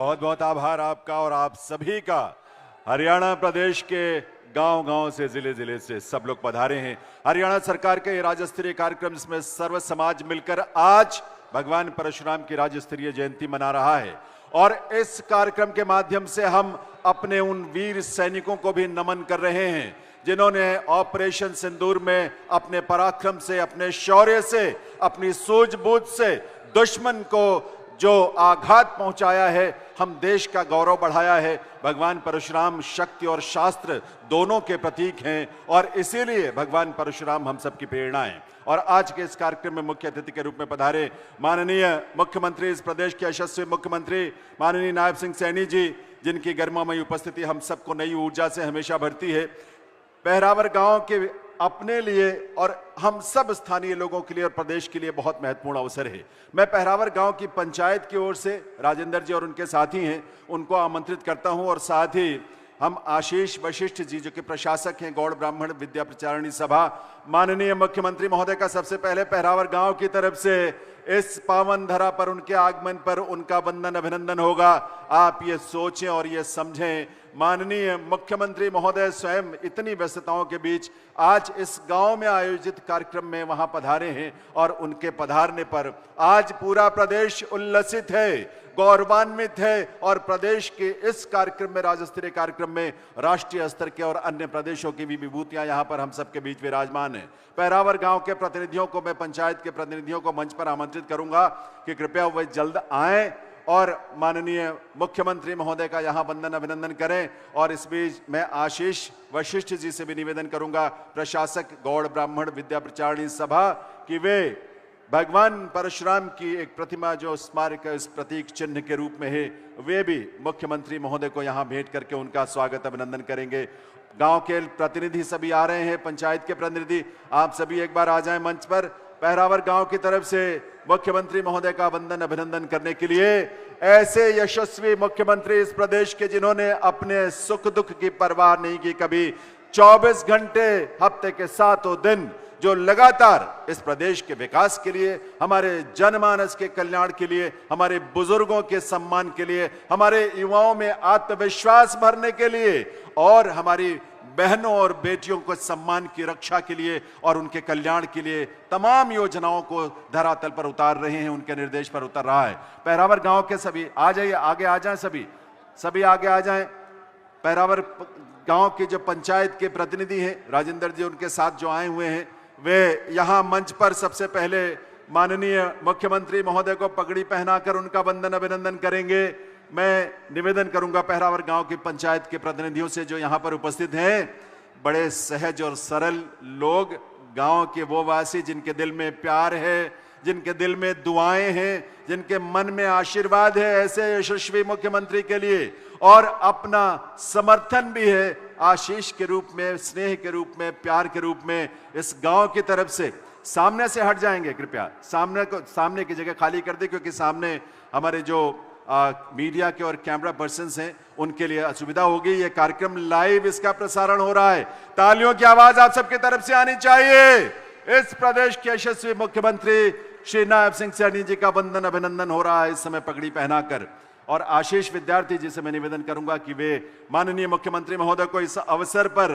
बहुत बहुत आभार आपका और आप सभी का। हरियाणा प्रदेश के गांव-गांव से, जिले-जिले से सब लोग पधारे हैं। हरियाणा सरकार के ये राज्य स्तरीय कार्यक्रम जिसमें सर्व समाज मिलकर आज भगवान परशुराम की राज्य स्तरीय जयंती मना रहा है और इस कार्यक्रम के माध्यम से हम अपने उन वीर सैनिकों को भी नमन कर रहे हैं जिन्होंने ऑपरेशन सिंदूर में अपने पराक्रम से, अपने शौर्य से, अपनी सूझबूझ से दुश्मन को जो आघात पहुंचाया है, हम देश का गौरव बढ़ाया है। भगवान परशुराम शक्ति और शास्त्र दोनों के प्रतीक हैं और इसीलिए भगवान परशुराम हम सबकी प्रेरणा है। और आज के इस कार्यक्रम में मुख्य अतिथि के रूप में पधारे माननीय मुख्यमंत्री, इस प्रदेश के यशस्वी मुख्यमंत्री माननीय नायब सिंह सैनी जी, जिनकी गरिमामयी उपस्थिति हम सबको नई ऊर्जा से हमेशा भरती है। पहरावर गांव के अपने लिए और हम सब स्थानीय लोगों के लिए और प्रदेश के लिए बहुत महत्वपूर्ण अवसर है। मैं पहरावर गांव की पंचायत की ओर से राजेंद्र जी और उनके साथी हैं, उनको आमंत्रित करता हूं और साथ ही हम आशीष वशिष्ठ जी जो कि प्रशासक हैं गौड़ ब्राह्मण विद्या प्रचारिणी सभा, माननीय मुख्यमंत्री महोदय का सबसे पहले पहरावर गांव की तरफ से इस पावन धरा पर उनके आगमन पर उनका वंदन अभिनंदन होगा। आप ये सोचें और ये समझें, माननीय मुख्यमंत्री महोदय स्वयं इतनी व्यस्तताओं के बीच आज इस गांव में आयोजित कार्यक्रम में वहां पधारे हैं और उनके पधारने पर आज पूरा प्रदेश उल्लसित है, गौरवान्वित है और प्रदेश के इस कार्यक्रम में, राज्य स्तरीय कार्यक्रम में राष्ट्रीय स्तर के और अन्य प्रदेशों की भी विभूतियां यहां पर हम सबके बीच विराजमान है। पहरावर गांव के प्रतिनिधियों को, मैं पंचायत के प्रतिनिधियों को मंच पर आमंत्रित करूंगा कि कृपया वे जल्द आएं और माननीय मुख्यमंत्री महोदय का यहां वंदन अभिनंदन करें। और इस बीच मैं आशीष वशिष्ठ जी से भी निवेदन करूंगा, प्रशासक गौड़ ब्राह्मण विद्या प्रचारिणी सभा, कि वे भगवान परशुराम की एक प्रतिमा जो स्मारक इस प्रतीक चिन्ह के रूप में है, वे भी मुख्यमंत्री महोदय को यहां भेंट करके उनका स्वागत अभिनंदन करेंगे। गांव के प्रतिनिधि सभी आ रहे हैं, पंचायत के प्रतिनिधि आप सभी एक बार आ जाएं मंच पर। पहरावर गांव की तरफ से मुख्यमंत्री महोदय का वंदन अभिनंदन करने के लिए ऐसे यशस्वी मुख्यमंत्री इस प्रदेश के जिन्होंने अपने सुख दुख की परवाह नहीं की कभी, 24 घंटे हफ्ते के 7 दिन जो लगातार इस प्रदेश के विकास के लिए, हमारे जनमानस के कल्याण के लिए, हमारे बुजुर्गों के सम्मान के लिए, हमारे युवाओं में आत्मविश्वास भरने के लिए और हमारी बहनों और बेटियों को सम्मान की रक्षा के लिए और उनके कल्याण के लिए तमाम योजनाओं को धरातल पर उतार रहे हैं, उनके निर्देश पर उतर रहा है। पहरावर गांव के सभी आ जाइए, आगे आ जाएं, सभी आगे आ जाएं। पहरावर गांव के जो पंचायत के प्रतिनिधि हैं राजेंद्र जी, उनके साथ जो आए हुए हैं, वे यहां मंच पर सबसे पहले माननीय मुख्यमंत्री महोदय को पगड़ी पहनाकर उनका वंदन अभिनंदन करेंगे। मैं निवेदन करूंगा पहरावर गांव की पंचायत के प्रतिनिधियों से जो यहां पर उपस्थित हैं, बड़े सहज और सरल लोग, गांव के वो वासी जिनके दिल में प्यार है, जिनके दिल में दुआएं हैं, जिनके मन में आशीर्वाद है ऐसे यशस्वी मुख्यमंत्री के लिए, और अपना समर्थन भी है आशीष के रूप में, स्नेह के रूप में, प्यार के रूप में इस गांव की तरफ से। सामने से हट जाएंगे कृपया, सामने की जगह खाली कर दे, क्योंकि सामने हमारे जो मीडिया के और कैमरा पर्सन्स हैं उनके लिए असुविधा होगी। ये कार्यक्रम लाइव इसका प्रसारण हो रहा है, तालियों की आवाज आप सबकी तरफ से आनी चाहिए। इस प्रदेश के यशस्वी मुख्यमंत्री श्री नायब सिंह सैनी जी का वंदन अभिनंदन हो रहा है इस समय पगड़ी पहनाकर। और आशीष विद्यार्थी जी से मैं निवेदन करूंगा कि वे माननीय मुख्यमंत्री महोदय को इस अवसर पर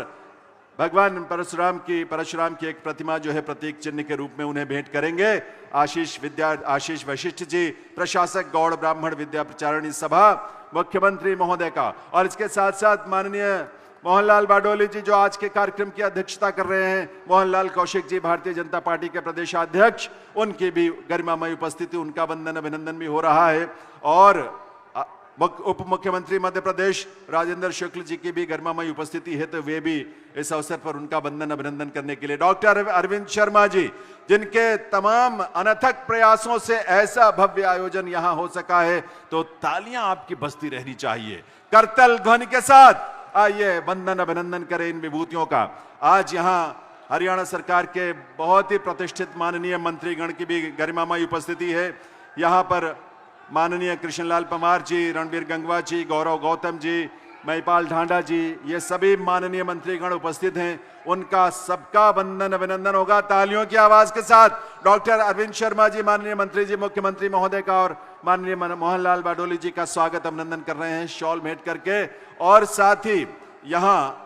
भगवान परशुराम की एक प्रतिमा जो है प्रतीक चिन्ह के रूप में उन्हें भेंट करेंगे। आशीष वशिष्ठ जी, प्रशासक गौड़ ब्राह्मण विद्या प्रचारिणी सभा, मुख्यमंत्री महोदय का, और इसके साथ साथ माननीय मोहनलाल बाडोली जी जो आज के कार्यक्रम की अध्यक्षता कर रहे हैं, मोहनलाल कौशिक जी भारतीय जनता पार्टी के प्रदेशाध्यक्ष, उनकी भी गरिमामयी उपस्थिति, उनका वंदन अभिनंदन भी हो रहा है। और उप मुख्यमंत्री मध्य प्रदेश राजेंद्र शुक्ल जी की भी गरिमामयी उपस्थिति है, तो वे भी इस अवसर पर उनका वंदन अभिनंदन करने के लिए डॉक्टर अरविंद शर्मा जी, जिनके तमाम अनथक प्रयासों से ऐसा भव्य आयोजन यहां हो सका है, तो तालियां आपकी बजती रहनी चाहिए। करतल ध्वनि के साथ आइए वंदन अभिनंदन करें इन विभूतियों का। आज यहां हरियाणा सरकार के बहुत ही प्रतिष्ठित माननीय मंत्रीगण की भी गरिमामयी उपस्थिति है। यहां पर माननीय कृष्णलाल पंवार जी, रणबीर गंगवा जी, गौरव गौतम जी, महिपाल ढांडा जी, ये सभी माननीय मंत्रीगण उपस्थित हैं, उनका सबका वंदन अभिनंदन होगा तालियों की आवाज के साथ। डॉक्टर अरविंद शर्मा जी, माननीय मंत्री जी, मुख्यमंत्री महोदय का और माननीय मोहनलाल बाडोली जी का स्वागत अभिनंदन कर रहे हैं शॉल भेंट करके। और साथ ही यहाँ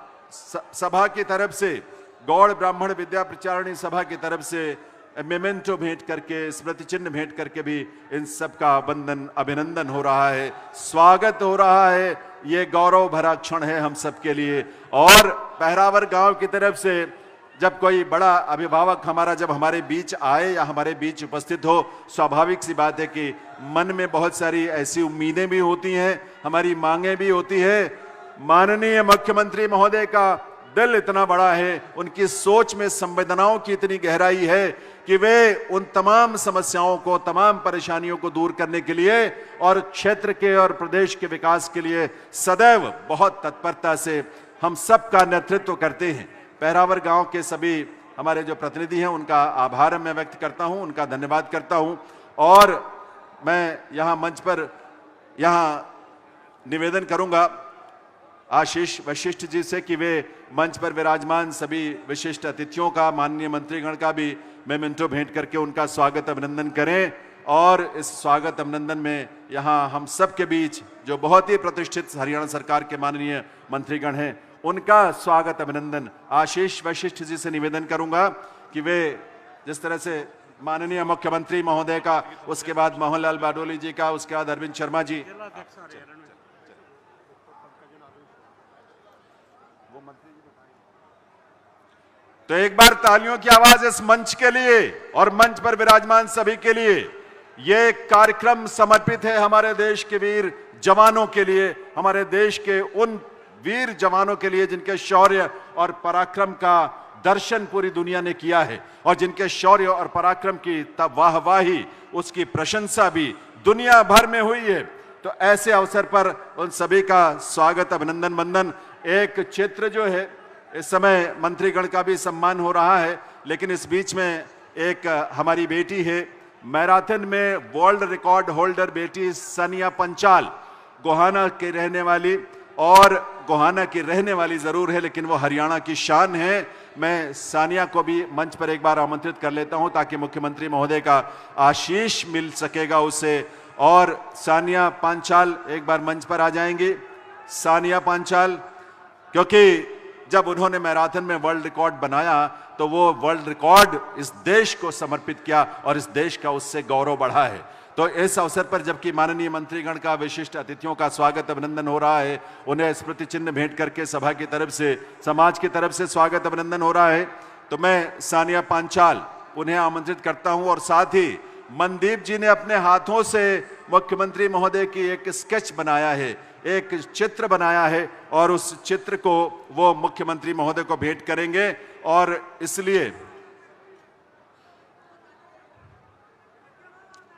सभा की तरफ से, गौड़ ब्राह्मण विद्या प्रचारणी सभा की तरफ से मेमेंटो भेंट करके, स्मृति चिन्ह भेंट करके भी इन सब का वंदन अभिनंदन हो रहा है, स्वागत हो रहा है। ये गौरव भरा क्षण है हम सब के लिए। और पहरावर गांव की तरफ से जब कोई बड़ा अभिभावक हमारा जब हमारे बीच आए या हमारे बीच उपस्थित हो, स्वाभाविक सी बात है कि मन में बहुत सारी ऐसी उम्मीदें भी होती हैं, हमारी मांगें भी होती है। माननीय मुख्यमंत्री महोदय का दिल इतना बड़ा है, उनकी सोच में संवेदनाओं की इतनी गहराई है कि वे उन तमाम समस्याओं को, तमाम परेशानियों को दूर करने के लिए और क्षेत्र के और प्रदेश के विकास के लिए सदैव बहुत तत्परता से हम सब का नेतृत्व करते हैं। पहरावर गांव के सभी हमारे जो प्रतिनिधि हैं, उनका आभार मैं व्यक्त करता हूं, उनका धन्यवाद करता हूं। और मैं यहां मंच पर निवेदन करूंगा आशीष वशिष्ठ जी से कि वे मंच पर विराजमान सभी विशिष्ट अतिथियों का, माननीय मंत्रीगण का भी मेमेंटो भेंट करके उनका स्वागत अभिनंदन करें। और इस स्वागत अभिनंदन में यहाँ हम सब के बीच जो बहुत ही प्रतिष्ठित हरियाणा सरकार के माननीय मंत्रीगण हैं, उनका स्वागत अभिनंदन आशीष वशिष्ठ जी से निवेदन करूंगा कि वे जिस तरह से माननीय मुख्यमंत्री महोदय का, उसके बाद मोहनलाल बाडोली जी का, उसके बाद अरविंद शर्मा जी, तो एक बार तालियों की आवाज इस मंच के लिए और मंच पर विराजमान सभी के लिए। यह कार्यक्रम समर्पित है हमारे देश के वीर जवानों के लिए, हमारे देश के उन वीर जवानों के लिए जिनके शौर्य और पराक्रम का दर्शन पूरी दुनिया ने किया है और जिनके शौर्य और पराक्रम की वाहवाही, उसकी प्रशंसा भी दुनिया भर में हुई है। तो ऐसे अवसर पर उन सभी का स्वागत अभिनंदन वंदन। एक चित्र जो है, इस समय मंत्रीगण का भी सम्मान हो रहा है, लेकिन इस बीच में एक हमारी बेटी है, मैराथन में वर्ल्ड रिकॉर्ड होल्डर बेटी सानिया पंचाल, गोहाना की रहने वाली, और गोहाना की रहने वाली जरूर है लेकिन वो हरियाणा की शान है। मैं सानिया को भी मंच पर एक बार आमंत्रित कर लेता हूं ताकि मुख्यमंत्री महोदय का आशीष मिल सकेगा उसे। और सानिया पांचाल एक बार मंच पर आ जाएंगी। सानिया पांचाल, क्योंकि जब उन्होंने मैराथन में वर्ल्ड रिकॉर्ड बनाया तो वो वर्ल्ड रिकॉर्ड इस देश को समर्पित किया और इस देश का उससे गौरव बढ़ा है। तो इस अवसर पर जबकि माननीय मंत्रीगण का, विशिष्ट अतिथियों का स्वागत अभिनंदन हो रहा है, उन्हें स्मृति चिन्ह भेंट करके सभा की तरफ से, समाज की तरफ से स्वागत अभिनंदन हो रहा है, तो मैं सानिया पांचाल उन्हें आमंत्रित करता हूं। और साथ ही मनदीप जी ने अपने हाथों से मुख्यमंत्री महोदय की एक स्केच बनाया है, एक चित्र बनाया है, और उस चित्र को वो मुख्यमंत्री महोदय को भेंट करेंगे। और इसलिए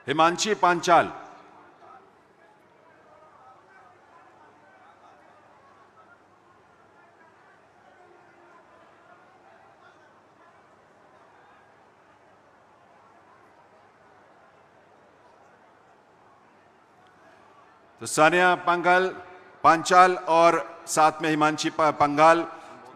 हिमांशी पांचाल, तो सानिया पांचाल और साथ में हिमांशी पंघाल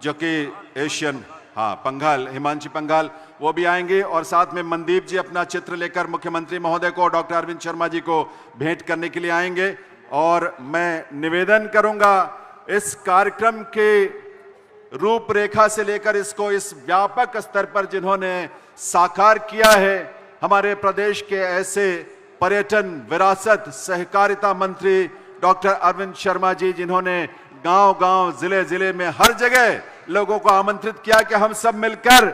जो कि एशियन, पंघाल, हिमांशी पंघाल, वो भी आएंगे। और साथ में मनदीप जी अपना चित्र लेकर मुख्यमंत्री महोदय को, डॉक्टर अरविंद शर्मा जी को भेंट करने के लिए आएंगे। और मैं निवेदन करूंगा, इस कार्यक्रम के रूपरेखा से लेकर इसको इस व्यापक स्तर पर जिन्होंने साकार किया है, हमारे प्रदेश के ऐसे पर्यटन, विरासत, सहकारिता मंत्री डॉक्टर अरविंद शर्मा जी, जिन्होंने गांव-गांव, जिले-जिले में हर जगह लोगों को आमंत्रित किया कि हम सब मिलकर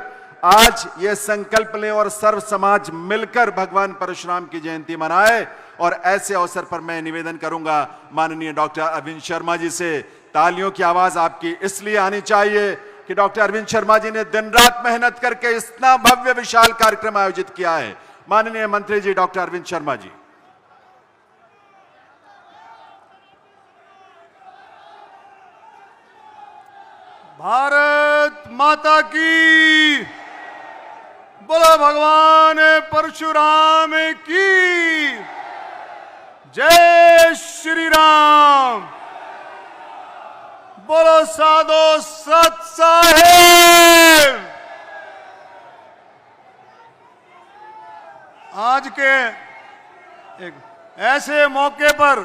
आज ये संकल्प लें और सर्व समाज मिलकर भगवान परशुराम की जयंती मनाए। और ऐसे अवसर पर मैं निवेदन करूंगा माननीय डॉक्टर अरविंद शर्मा जी से, तालियों की आवाज आपकी इसलिए आनी चाहिए कि डॉक्टर अरविंद शर्मा जी ने दिन रात मेहनत करके इतना भव्य विशाल कार्यक्रम आयोजित किया है। माननीय मंत्री जी डॉक्टर अरविंद शर्मा जी। भारत माता की, बोलो भगवान परशुराम की जय। श्री राम। बोलो साधो सत साहेब। आज के एक ऐसे मौके पर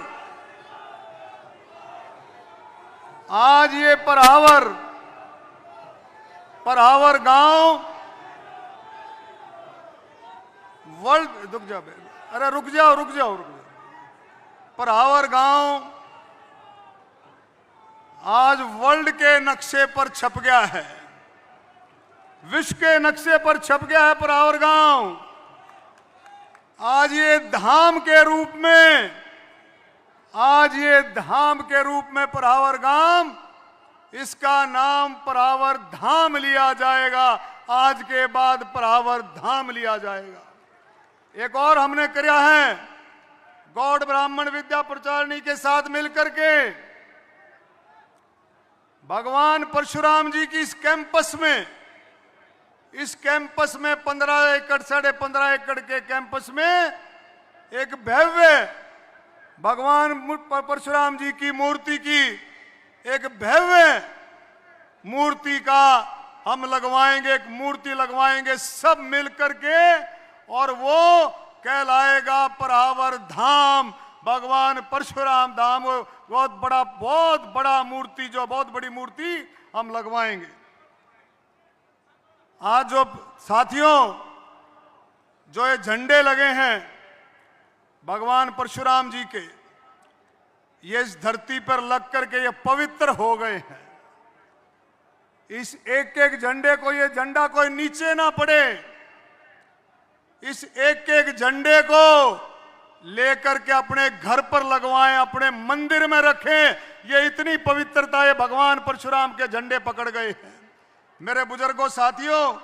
आज ये परावर गांव वर्ल्ड रुक जाओ। परावर गांव आज वर्ल्ड के नक्शे पर छप गया है, विश्व के नक्शे पर छप गया है परावर गांव। आज ये धाम के रूप में परावर गांव, इसका नाम परावर धाम लिया जाएगा। आज के बाद परावर धाम लिया जाएगा। एक और हमने किया है, गौड़ ब्राह्मण विद्या प्रचारणी के साथ मिलकर के भगवान परशुराम जी की इस कैंपस में 15 एकड़ 15.5 एकड़ के कैंपस में एक भव्य भगवान परशुराम जी की मूर्ति की एक भव्य मूर्ति का हम लगवाएंगे, एक मूर्ति लगवाएंगे सब मिलकर के, और वो कहलाएगा परावर धाम, भगवान परशुराम धाम। बहुत बड़ा मूर्ति, जो बहुत बड़ी मूर्ति हम लगवाएंगे। आज जो साथियों जो ये झंडे लगे हैं भगवान परशुराम जी के, ये इस धरती पर लग करके ये पवित्र हो गए हैं। इस एक एक झंडे को, ये झंडा कोई नीचे ना पड़े, इस एक एक झंडे को लेकर के अपने घर पर लगवाएं, अपने मंदिर में रखें। ये इतनी पवित्रता है, भगवान परशुराम के झंडे पकड़ गए हैं। मेरे बुजुर्गों साथियों,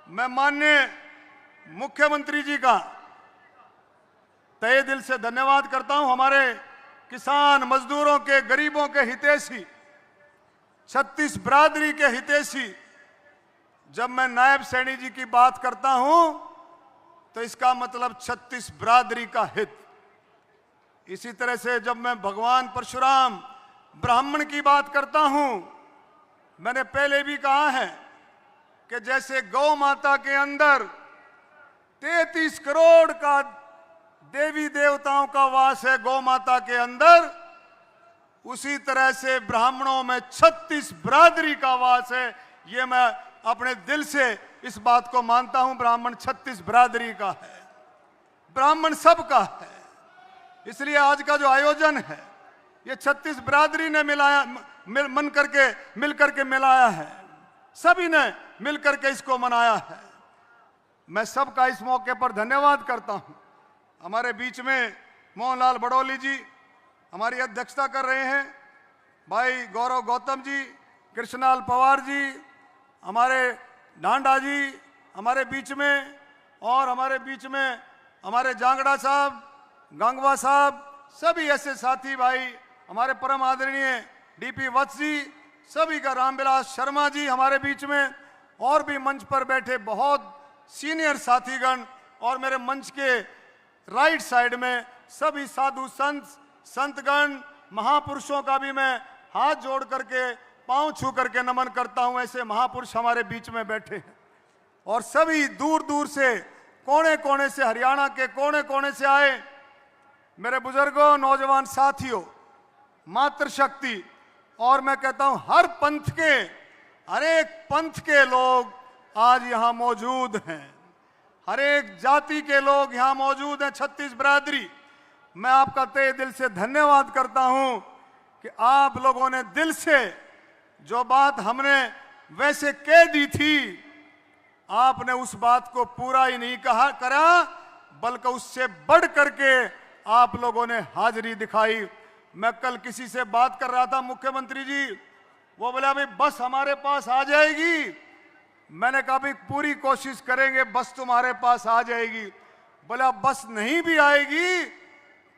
मैं माननीय मुख्यमंत्री जी का तहे दिल से धन्यवाद करता हूं। हमारे किसान मजदूरों के, गरीबों के हितैषी, 36 बिरादरी के हितैषी, जब मैं नायब सैनी जी की बात करता हूं तो इसका मतलब 36 बिरादरी का हित। इसी तरह से जब मैं भगवान परशुराम ब्राह्मण की बात करता हूं, मैंने पहले भी कहा है कि जैसे गौ माता के अंदर 33 करोड़ का देवी देवताओं का वास है गौ माता के अंदर, उसी तरह से ब्राह्मणों में 36 बिरादरी का वास है। ये मैं अपने दिल से इस बात को मानता हूं। ब्राह्मण 36 बिरादरी का है, ब्राह्मण सबका है। इसलिए आज का जो आयोजन है ये 36 बिरादरी ने मिल करके मिलाया है, सभी ने मिल करके इसको मनाया है। मैं सबका इस मौके पर धन्यवाद करता हूं। हमारे बीच में मोहनलाल बड़ौली जी हमारी अध्यक्षता कर रहे हैं, भाई गौरव गौतम जी, कृष्णलाल पवार जी, हमारे डांडा जी हमारे बीच में, और हमारे बीच में हमारे जांगड़ा साहब, गंगवा साहब, सभी ऐसे साथी भाई, हमारे परम आदरणीय डीपी वत्स जी, सभी का, रामविलास शर्मा जी हमारे बीच में, और भी मंच पर बैठे बहुत सीनियर साथीगण, और मेरे मंच के राइट साइड में सभी साधु संतगण, महापुरुषों का भी मैं हाथ जोड़ करके, पांव छू करके नमन करता हूं। ऐसे महापुरुष हमारे बीच में बैठे हैं, और सभी दूर दूर से, कोने कोने से, हरियाणा के कोने कोने से आए। मेरे बुजुर्गों, नौजवान साथियों, मातृशक्ति, और मैं कहता हूं हर पंथ के, हर एक पंथ के लोग आज यहां मौजूद हैं, हर एक जाति के लोग यहां मौजूद हैं। 36 बिरादरी, मैं आपका तहे दिल से धन्यवाद करता हूं कि आप लोगों ने दिल से जो बात हमने वैसे कह दी थी, आपने उस बात को पूरा ही नहीं करा, बल्कि उससे बढ़ करके आप लोगों ने हाजिरी दिखाई। मैं कल किसी से बात कर रहा था, मुख्यमंत्री जी, वो बोला भाई बस हमारे पास आ जाएगी। मैंने कहा भाई पूरी कोशिश करेंगे बस तुम्हारे पास आ जाएगी। बोला बस नहीं भी आएगी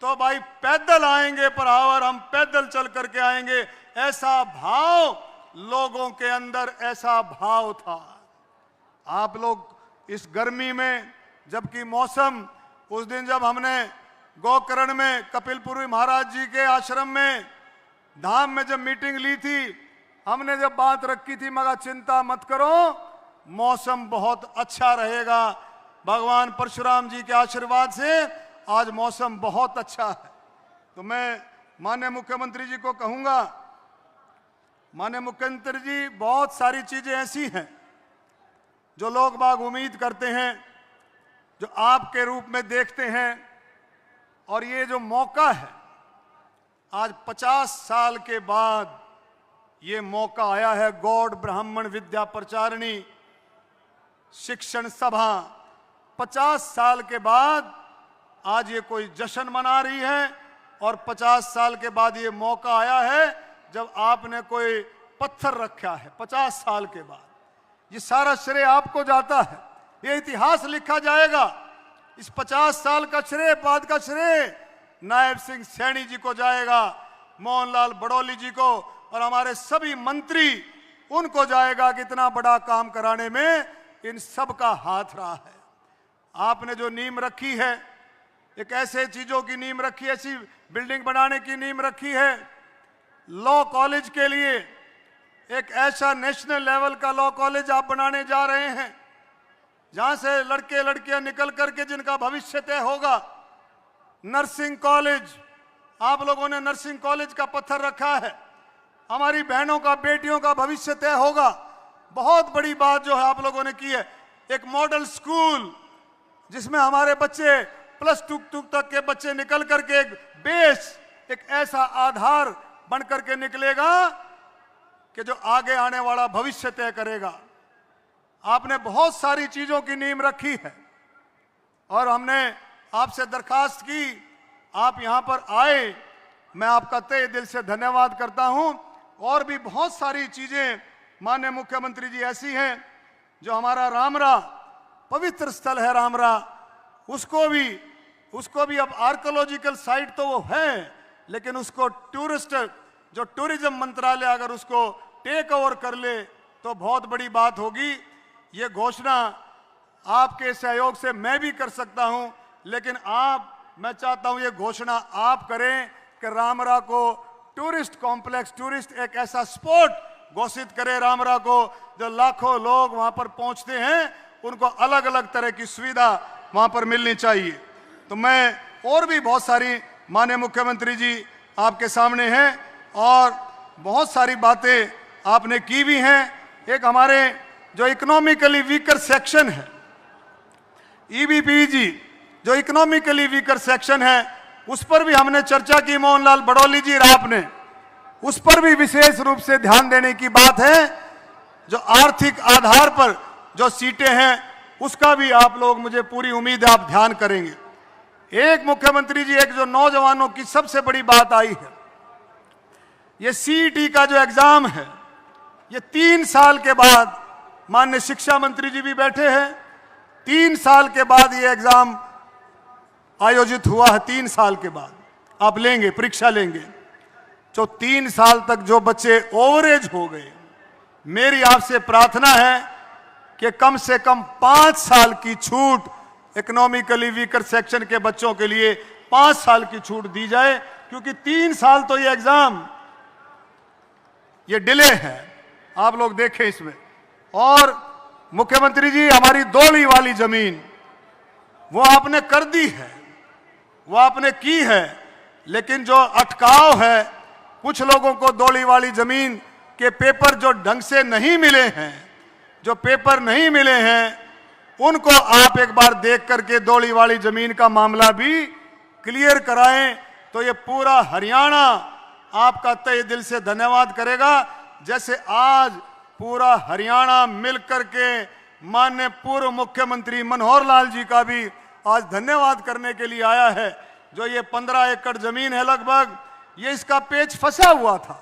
तो भाई पैदल आएंगे परावर, हम पैदल चल करके आएंगे। ऐसा भाव लोगों के अंदर, ऐसा भाव था। आप लोग इस गर्मी में, जबकि मौसम, उस दिन जब हमने गोकर्ण में कपिलपुरी महाराज जी के आश्रम में, धाम में जब मीटिंग ली थी, हमने जब बात रखी थी मगर चिंता मत करो, मौसम बहुत अच्छा रहेगा। भगवान परशुराम जी के आशीर्वाद से आज मौसम बहुत अच्छा है। तो मैं माननीय मुख्यमंत्री जी को कहूंगा, माननीय मुख्यमंत्री जी, बहुत सारी चीजें ऐसी हैं जो लोग बाग उम्मीद करते हैं, जो आपके रूप में देखते हैं, और ये जो मौका है आज 50 साल के बाद ये मौका आया है। गौड़ ब्राह्मण विद्या प्रचारिणी शिक्षण सभा 50 साल के बाद आज ये कोई जश्न मना रही है, और 50 साल के बाद ये मौका आया है जब आपने कोई पत्थर रखा है 50 साल के बाद। ये सारा श्रेय आपको जाता है, ये इतिहास लिखा जाएगा। इस 50 साल का श्रेय, बाद का श्रेय नायब सिंह सैनी जी को जाएगा, मोहनलाल बड़ौली जी को, और हमारे सभी मंत्री, उनको जाएगा कि इतना बड़ा काम कराने में इन सब का हाथ रहा है। आपने जो नींव रखी है, एक ऐसे चीजों की नींव रखी है, ऐसी बिल्डिंग बनाने की नींव रखी है। लॉ कॉलेज के लिए एक ऐसा नेशनल लेवल का लॉ कॉलेज आप बनाने जा रहे हैं, जहां से लड़के लड़कियां निकल करके जिनका भविष्य तय होगा। नर्सिंग कॉलेज, आप लोगों ने नर्सिंग कॉलेज का पत्थर रखा है, हमारी बहनों का, बेटियों का भविष्य तय होगा। बहुत बड़ी बात जो है आप लोगों ने की है, एक मॉडल स्कूल जिसमें हमारे बच्चे +2 तक के बच्चे निकल करके एक बेस, एक ऐसा आधार बन करके निकलेगा कि जो आगे आने वाला भविष्य तय करेगा। आपने बहुत सारी चीजों की नींव रखी है, और हमने आपसे दरखास्त की, आप यहां पर आए, मैं आपका तहे दिल से धन्यवाद करता हूं। और भी बहुत सारी चीजें माननीय मुख्यमंत्री जी ऐसी हैं, जो हमारा रामरा पवित्र स्थल है, रामरा, उसको भी अब आर्कियोलॉजिकल साइट तो वो है, लेकिन उसको जो टूरिज्म मंत्रालय अगर उसको टेक ओवर कर ले तो बहुत बड़ी बात होगी। ये घोषणा आपके सहयोग से मैं भी कर सकता हूं, लेकिन मैं चाहता हूं ये घोषणा आप करें कि रामरा को टूरिस्ट कॉम्प्लेक्स, एक ऐसा स्पॉट घोषित करें रामरा को, जो लाखों लोग वहां पर पहुंचते हैं, उनको अलग अलग तरह की सुविधा वहां पर मिलनी चाहिए। तो मैं और भी बहुत सारी माननीय मुख्यमंत्री जी आपके सामने हैं, और बहुत सारी बातें आपने की भी हैं। एक हमारे जो इकोनॉमिकली वीकर सेक्शन है, ईबीपीजी, जो इकोनॉमिकली वीकर सेक्शन है, उस पर भी हमने चर्चा की। मोहनलाल बड़ौली जी और आपने उस पर भी विशेष रूप से ध्यान देने की बात है। जो आर्थिक आधार पर जो सीटें हैं, उसका भी आप लोग, मुझे पूरी उम्मीद है आप ध्यान करेंगे। एक मुख्यमंत्री जी, एक जो नौजवानों की सबसे बड़ी बात आई है, ये सीईटी का जो एग्जाम है, ये 3 साल के बाद, माननीय शिक्षा मंत्री जी भी बैठे हैं, 3 साल के बाद ये एग्जाम आयोजित हुआ है। 3 साल के बाद आप लेंगे, परीक्षा लेंगे। जो 3 साल तक जो बच्चे ओवरेज हो गए, मेरी आपसे प्रार्थना है कि कम से कम 5 साल की छूट इकोनॉमिकली वीकर सेक्शन के बच्चों के लिए 5 साल की छूट दी जाए, क्योंकि 3 साल तो ये एग्जाम, ये डिले है, आप लोग देखें इसमें। और मुख्यमंत्री जी, हमारी दोली वाली जमीन वो आपने कर दी है, वो आपने की है, लेकिन जो अटकाव है, कुछ लोगों को दोली वाली जमीन के पेपर जो ढंग से नहीं मिले हैं, जो पेपर नहीं मिले हैं, उनको आप एक बार देख करके दोली वाली जमीन का मामला भी क्लियर कराएं, तो ये पूरा हरियाणा आपका तहे दिल से धन्यवाद करेगा। जैसे आज पूरा हरियाणा मिलकर के माननीय पूर्व मुख्यमंत्री मनोहर लाल जी का भी आज धन्यवाद करने के लिए आया है। जो ये 15 एकड़ जमीन है लगभग, ये इसका पेच फंसा हुआ था।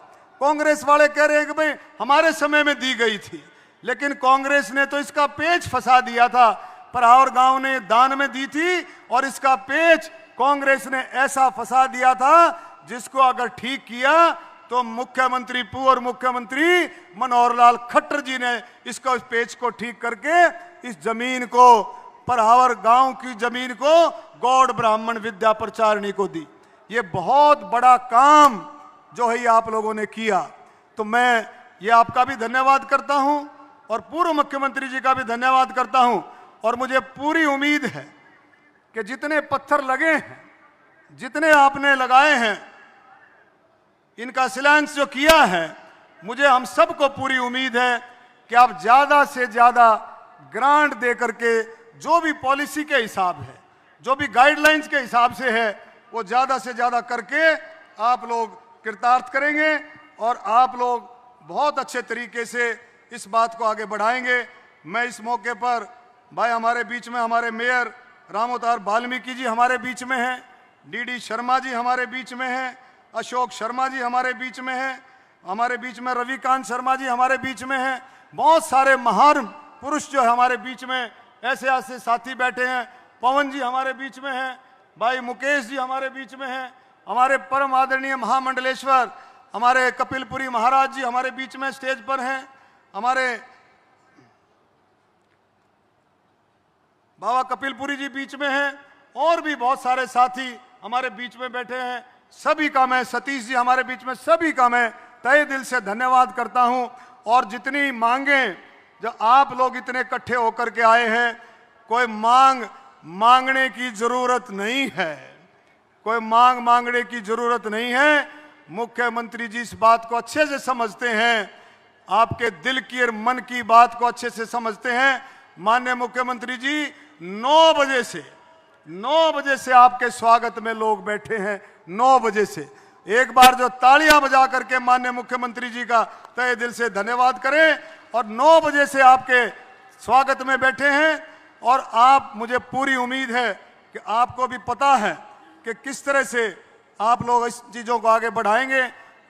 कांग्रेस वाले कह रहे हैं कि भाई हमारे समय में दी गई थी, लेकिन कांग्रेस ने तो इसका पेच फंसा दिया था। परावर गांव ने दान में दी थी, और इसका पेच कांग्रेस ने ऐसा फंसा दिया था जिसको अगर ठीक किया तो मुख्यमंत्री, पूर्व मुख्यमंत्री मनोहर लाल खट्टर जी ने इसको, इस पेच को ठीक करके इस जमीन को, परावर गांव की जमीन को गौड़ ब्राह्मण विद्या प्रचारिणी को दी। ये बहुत बड़ा काम जो है ये आप लोगों ने किया। तो मैं ये आपका भी धन्यवाद करता हूं और पूर्व मुख्यमंत्री जी का भी धन्यवाद करता हूं। और मुझे पूरी उम्मीद है कि जितने पत्थर लगे हैं, जितने आपने लगाए हैं, इनका शिलान्यास जो किया है, मुझे हम सबको पूरी उम्मीद है कि आप ज्यादा से ज्यादा ग्रांट दे करके जो भी पॉलिसी के हिसाब है, जो भी गाइडलाइंस के हिसाब से है, वो ज्यादा से ज्यादा करके आप लोग कृतार्थ करेंगे और आप लोग बहुत अच्छे तरीके से इस बात को आगे बढ़ाएंगे। मैं इस मौके पर भाई हमारे बीच में हमारे मेयर रामोतार वाल्मीकि जी हमारे बीच में हैं, डीडी शर्मा जी हमारे बीच में हैं, अशोक शर्मा जी हमारे बीच में हैं, हमारे बीच में रविकांत शर्मा जी हमारे बीच में हैं, बहुत सारे महान पुरुष जो है हमारे बीच में, ऐसे ऐसे साथी बैठे हैं। पवन जी हमारे बीच में हैं, भाई मुकेश जी हमारे बीच में हैं, हमारे परम आदरणीय महामंडलेश्वर हमारे कपिलपुरी महाराज जी हमारे बीच में स्टेज पर हैं, हमारे बाबा कपिलपुरी जी बीच में हैं, और भी बहुत सारे साथी हमारे बीच में बैठे हैं। सभी का मैं, सतीश जी हमारे बीच में, सभी का मैं तहे दिल से धन्यवाद करता हूं। और जितनी मांगे जो आप लोग इतने इकट्ठे होकर के आए हैं, कोई मांगने की जरूरत नहीं है, कोई मांगने की जरूरत नहीं है। मुख्यमंत्री जी इस बात को अच्छे से समझते हैं, आपके दिल की और मन की बात को अच्छे से समझते हैं। माननीय मुख्यमंत्री जी 9 बजे से आपके स्वागत में लोग बैठे हैं, 9 बजे से। एक बार जो तालियां बजा करके माननीय मुख्यमंत्री जी का तहे दिल से धन्यवाद करें। और 9 बजे से आपके स्वागत में बैठे हैं और आप, मुझे पूरी उम्मीद है कि आपको भी पता है कि किस तरह से आप लोग इस चीजों को आगे बढ़ाएंगे।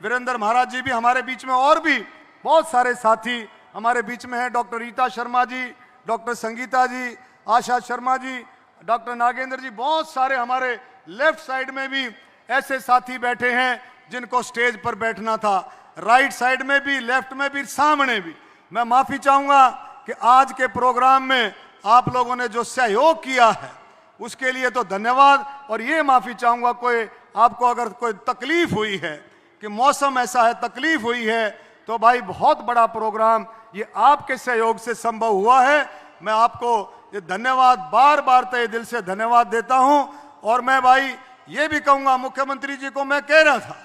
वीरेंद्र महाराज जी भी हमारे बीच में, और भी बहुत सारे साथी हमारे बीच में हैं, डॉक्टर रीता शर्मा जी, डॉक्टर संगीता जी, आशा शर्मा जी, डॉक्टर नागेंद्र जी, बहुत सारे हमारे लेफ्ट साइड में भी ऐसे साथी बैठे हैं जिनको स्टेज पर बैठना था, राइट साइड में भी, लेफ्ट में भी, सामने भी। मैं माफी चाहूंगा कि आज के प्रोग्राम में आप लोगों ने जो सहयोग किया है उसके लिए तो धन्यवाद। और ये माफी चाहूंगा, कोई आपको अगर कोई तकलीफ हुई है कि मौसम ऐसा है, तकलीफ हुई है, तो भाई बहुत बड़ा प्रोग्राम ये आपके सहयोग से संभव हुआ है। मैं आपको ये धन्यवाद बार बार तहे दिल से धन्यवाद देता हूं। और मैं भाई ये भी कहूंगा, मुख्यमंत्री जी को मैं कह रहा था,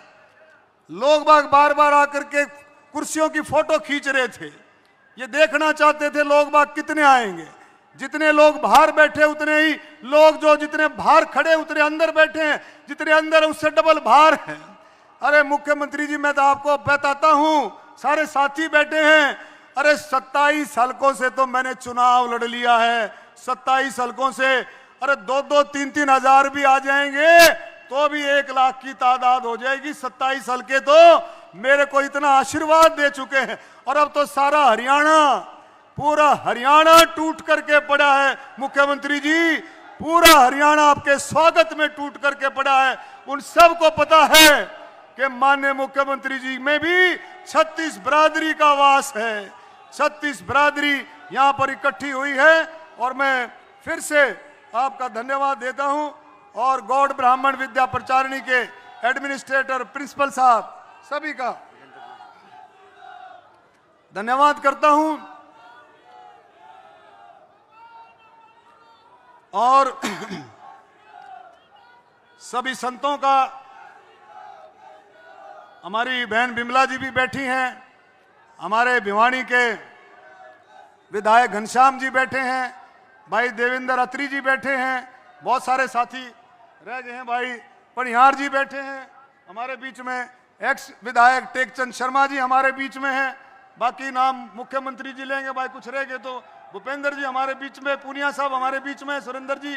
लोग बार बार आकर के कुर्सियों की फोटो खींच रहे थे, ये देखना चाहते थे लोग बाग कितने आएंगे। जितने लोग बाहर बैठे उतने ही लोग, जो जितने बाहर खड़े उतने अंदर बैठे हैं, जितने अंदर उससे डबल बाहर हैं। अरे मुख्यमंत्री जी, मैं तो आपको बताता हूं, सारे साथी बैठे हैं, अरे 27 हलकों से तो मैंने चुनाव लड़ लिया है, 27 हलकों से। अरे 2-2, 3-3 हजार भी आ जाएंगे तो भी 1 लाख की तादाद हो जाएगी। 27 हलके तो मेरे को इतना आशीर्वाद दे चुके हैं। और अब तो सारा हरियाणा, पूरा हरियाणा टूट करके पड़ा है मुख्यमंत्री जी, पूरा हरियाणा आपके स्वागत में टूट करके पड़ा है। उन सबको पता है कि माननीय मुख्यमंत्री जी में भी 36 बिरादरी का वास है, 36 बिरादरी यहां पर इकट्ठी हुई है। और मैं फिर से आपका धन्यवाद देता हूं। और गौड़ ब्राह्मण विद्या प्रचारिणी के एडमिनिस्ट्रेटर, प्रिंसिपल साहब, सभी का धन्यवाद करता हूं। और सभी संतों का, हमारी बहन बिमला जी भी बैठी हैं, हमारे भिवानी के विधायक घनश्याम जी बैठे हैं, भाई देवेंद्र अत्री जी बैठे हैं, बहुत सारे साथी रह गए हैं, भाई पनिहार जी बैठे हैं हमारे बीच में, एक्स विधायक टेकचंद शर्मा जी हमारे बीच में हैं। बाकी नाम मुख्यमंत्री जी लेंगे, भाई कुछ रह गए तो भूपेंद्र जी हमारे बीच में, पूनिया साहब हमारे बीच में, सुरेंद्र जी,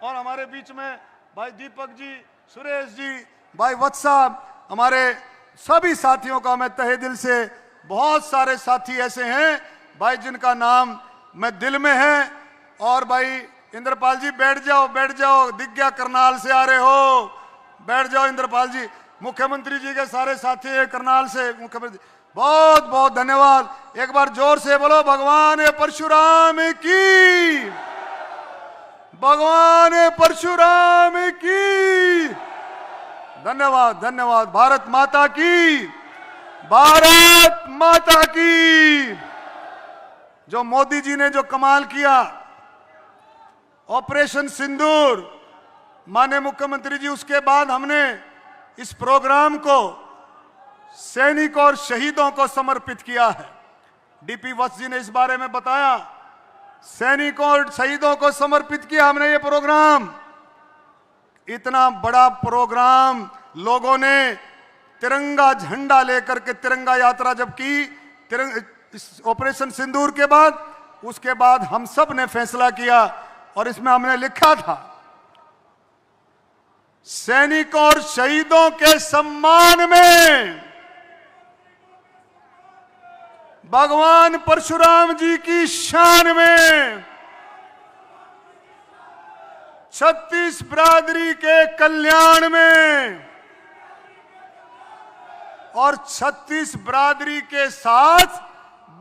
और हमारे बीच में भाई दीपक जी, सुरेश जी, भाई वत्स साहब, हमारे सभी साथियों का मैं तहे दिल से, बहुत सारे साथी ऐसे हैं भाई जिनका नाम मैं दिल में है। और भाई इंद्रपाल जी बैठ जाओ, दिख गया करनाल से आ रहे हो, बैठ जाओ इंद्रपाल जी। मुख्यमंत्री जी के सारे साथी है करनाल से, मुख्यमंत्री, बहुत बहुत धन्यवाद। एक बार जोर से बोलो, भगवान परशुराम की, भगवान परशुराम की। धन्यवाद, धन्यवाद। भारत माता की, भारत माता की। जो मोदी जी ने जो कमाल किया, ऑपरेशन सिंदूर, माननीय मुख्यमंत्री जी, उसके बाद हमने इस प्रोग्राम को सैनिक और शहीदों को समर्पित किया है। डीपी वत्स जी ने इस बारे में बताया, सैनिकों और शहीदों को समर्पित किया हमने ये प्रोग्राम। इतना बड़ा प्रोग्राम लोगों ने तिरंगा झंडा लेकर के तिरंगा यात्रा जब की, इस ऑपरेशन सिंदूर के बाद, उसके बाद हम सब ने फैसला किया और इसमें हमने लिखा था, सैनिकों और शहीदों के सम्मान में भगवान परशुराम जी की शान में 36 बिरादरी के कल्याण में और 36 बिरादरी के साथ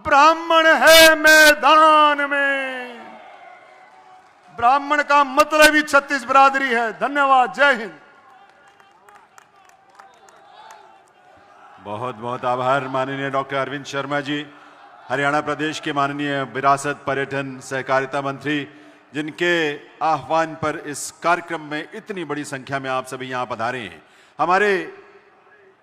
ब्राह्मण है मैदान में। ब्राह्मण का मतलब ही 36 बिरादरी है। धन्यवाद। जय हिंद। बहुत बहुत आभार माननीय डॉक्टर अरविंद शर्मा जी, हरियाणा प्रदेश के माननीय विरासत, पर्यटन, सहकारिता मंत्री, जिनके आह्वान पर इस कार्यक्रम में इतनी बड़ी संख्या में आप सभी यहां पधारे हैं। हमारे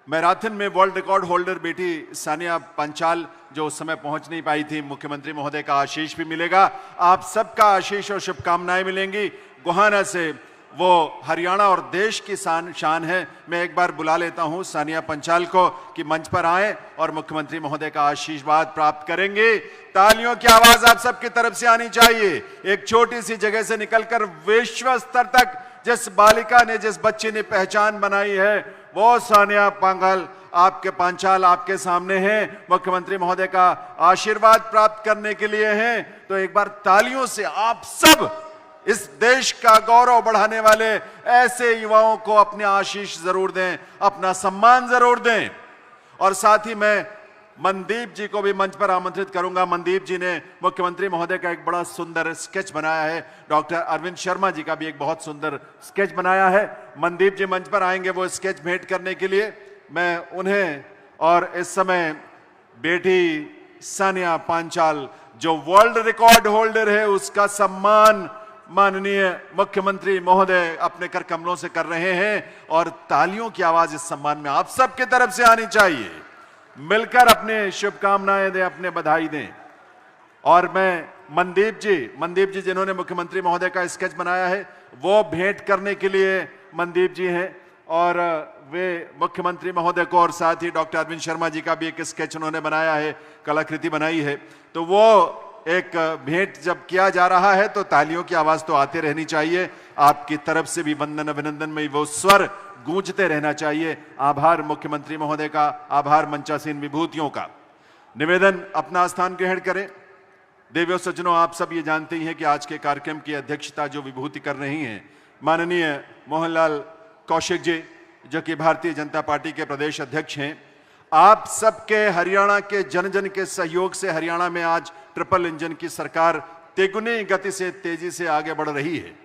मैराथन में वर्ल्ड रिकॉर्ड होल्डर बेटी सानिया पंचाल जो उस समय पहुंच नहीं पाई थी, मुख्यमंत्री महोदय का आशीष भी मिलेगा, आप सबका आशीष और शुभकामनाएं मिलेंगी। गोहाना से वो हरियाणा और देश की शान है। मैं एक बार बुला लेता हूं सानिया पंचाल को कि मंच पर आए और मुख्यमंत्री महोदय का आशीर्वाद प्राप्त करेंगे। तालियों की आवाज आप सबकी तरफ से आनी चाहिए। एक छोटी सी जगह से निकलकर विश्व स्तर तक जिस बालिका ने, जिस बच्ची ने पहचान बनाई है, वो सानिया पंचाल आपके सामने है। मुख्यमंत्री महोदय का आशीर्वाद प्राप्त करने के लिए हैं, तो एक बार तालियों से आप सब इस देश का गौरव बढ़ाने वाले ऐसे युवाओं को अपने आशीष जरूर दें, अपना सम्मान जरूर दें। और साथ ही मैं मनदीप जी को भी मंच पर आमंत्रित करूंगा। मनदीप जी ने मुख्यमंत्री महोदय का एक बड़ा सुंदर स्केच बनाया है। डॉक्टर अरविंद शर्मा जी का भी एक बहुत सुंदर स्केच बनाया है। मनदीप जी मंच पर आएंगे वो स्केच भेंट करने के लिए। मैं उन्हें और इस समय बेटी सानिया पंचाल जो वर्ल्ड रिकॉर्ड होल्डर है, उसका सम्मान माननीय मुख्यमंत्री महोदय अपने कर कमलों से कर रहे हैं और तालियों की आवाज इस सम्मान में आप सबके तरफ से आनी चाहिए। मिलकर अपने शुभकामनाएं दें, अपने बधाई दें। और मैं मनदीप जी जिन्होंने मुख्यमंत्री महोदय का स्केच बनाया है, वो भेंट करने के लिए मनदीप जी हैं और वे मुख्यमंत्री महोदय को और साथ ही डॉक्टर अरविंद शर्मा जी का भी एक स्केच उन्होंने बनाया है, कलाकृति बनाई है। तो वो एक भेंट जब किया जा रहा है तो तालियों की आवाज तो आते रहनी चाहिए। आपकी तरफ से भी वंदन अभिनंदन में वो स्वर गूंजते रहना चाहिए। आभार मुख्यमंत्री महोदय का, आभार मंचासीन विभूतियों का। निवेदन अपना स्थान ग्रहण करें। देवियों सज्जनों, आप सब ये जानते ही हैं कि आज के कार्यक्रम की अध्यक्षता जो विभूति कर रही हैं माननीय मोहनलाल कौशिक जी, जो कि भारतीय जनता पार्टी के प्रदेश अध्यक्ष हैं। आप सबके हरियाणा के जन जन के सहयोग से हरियाणा में आज ट्रिपल इंजन की सरकार तिगुनी गति से, तेजी से आगे बढ़ रही है।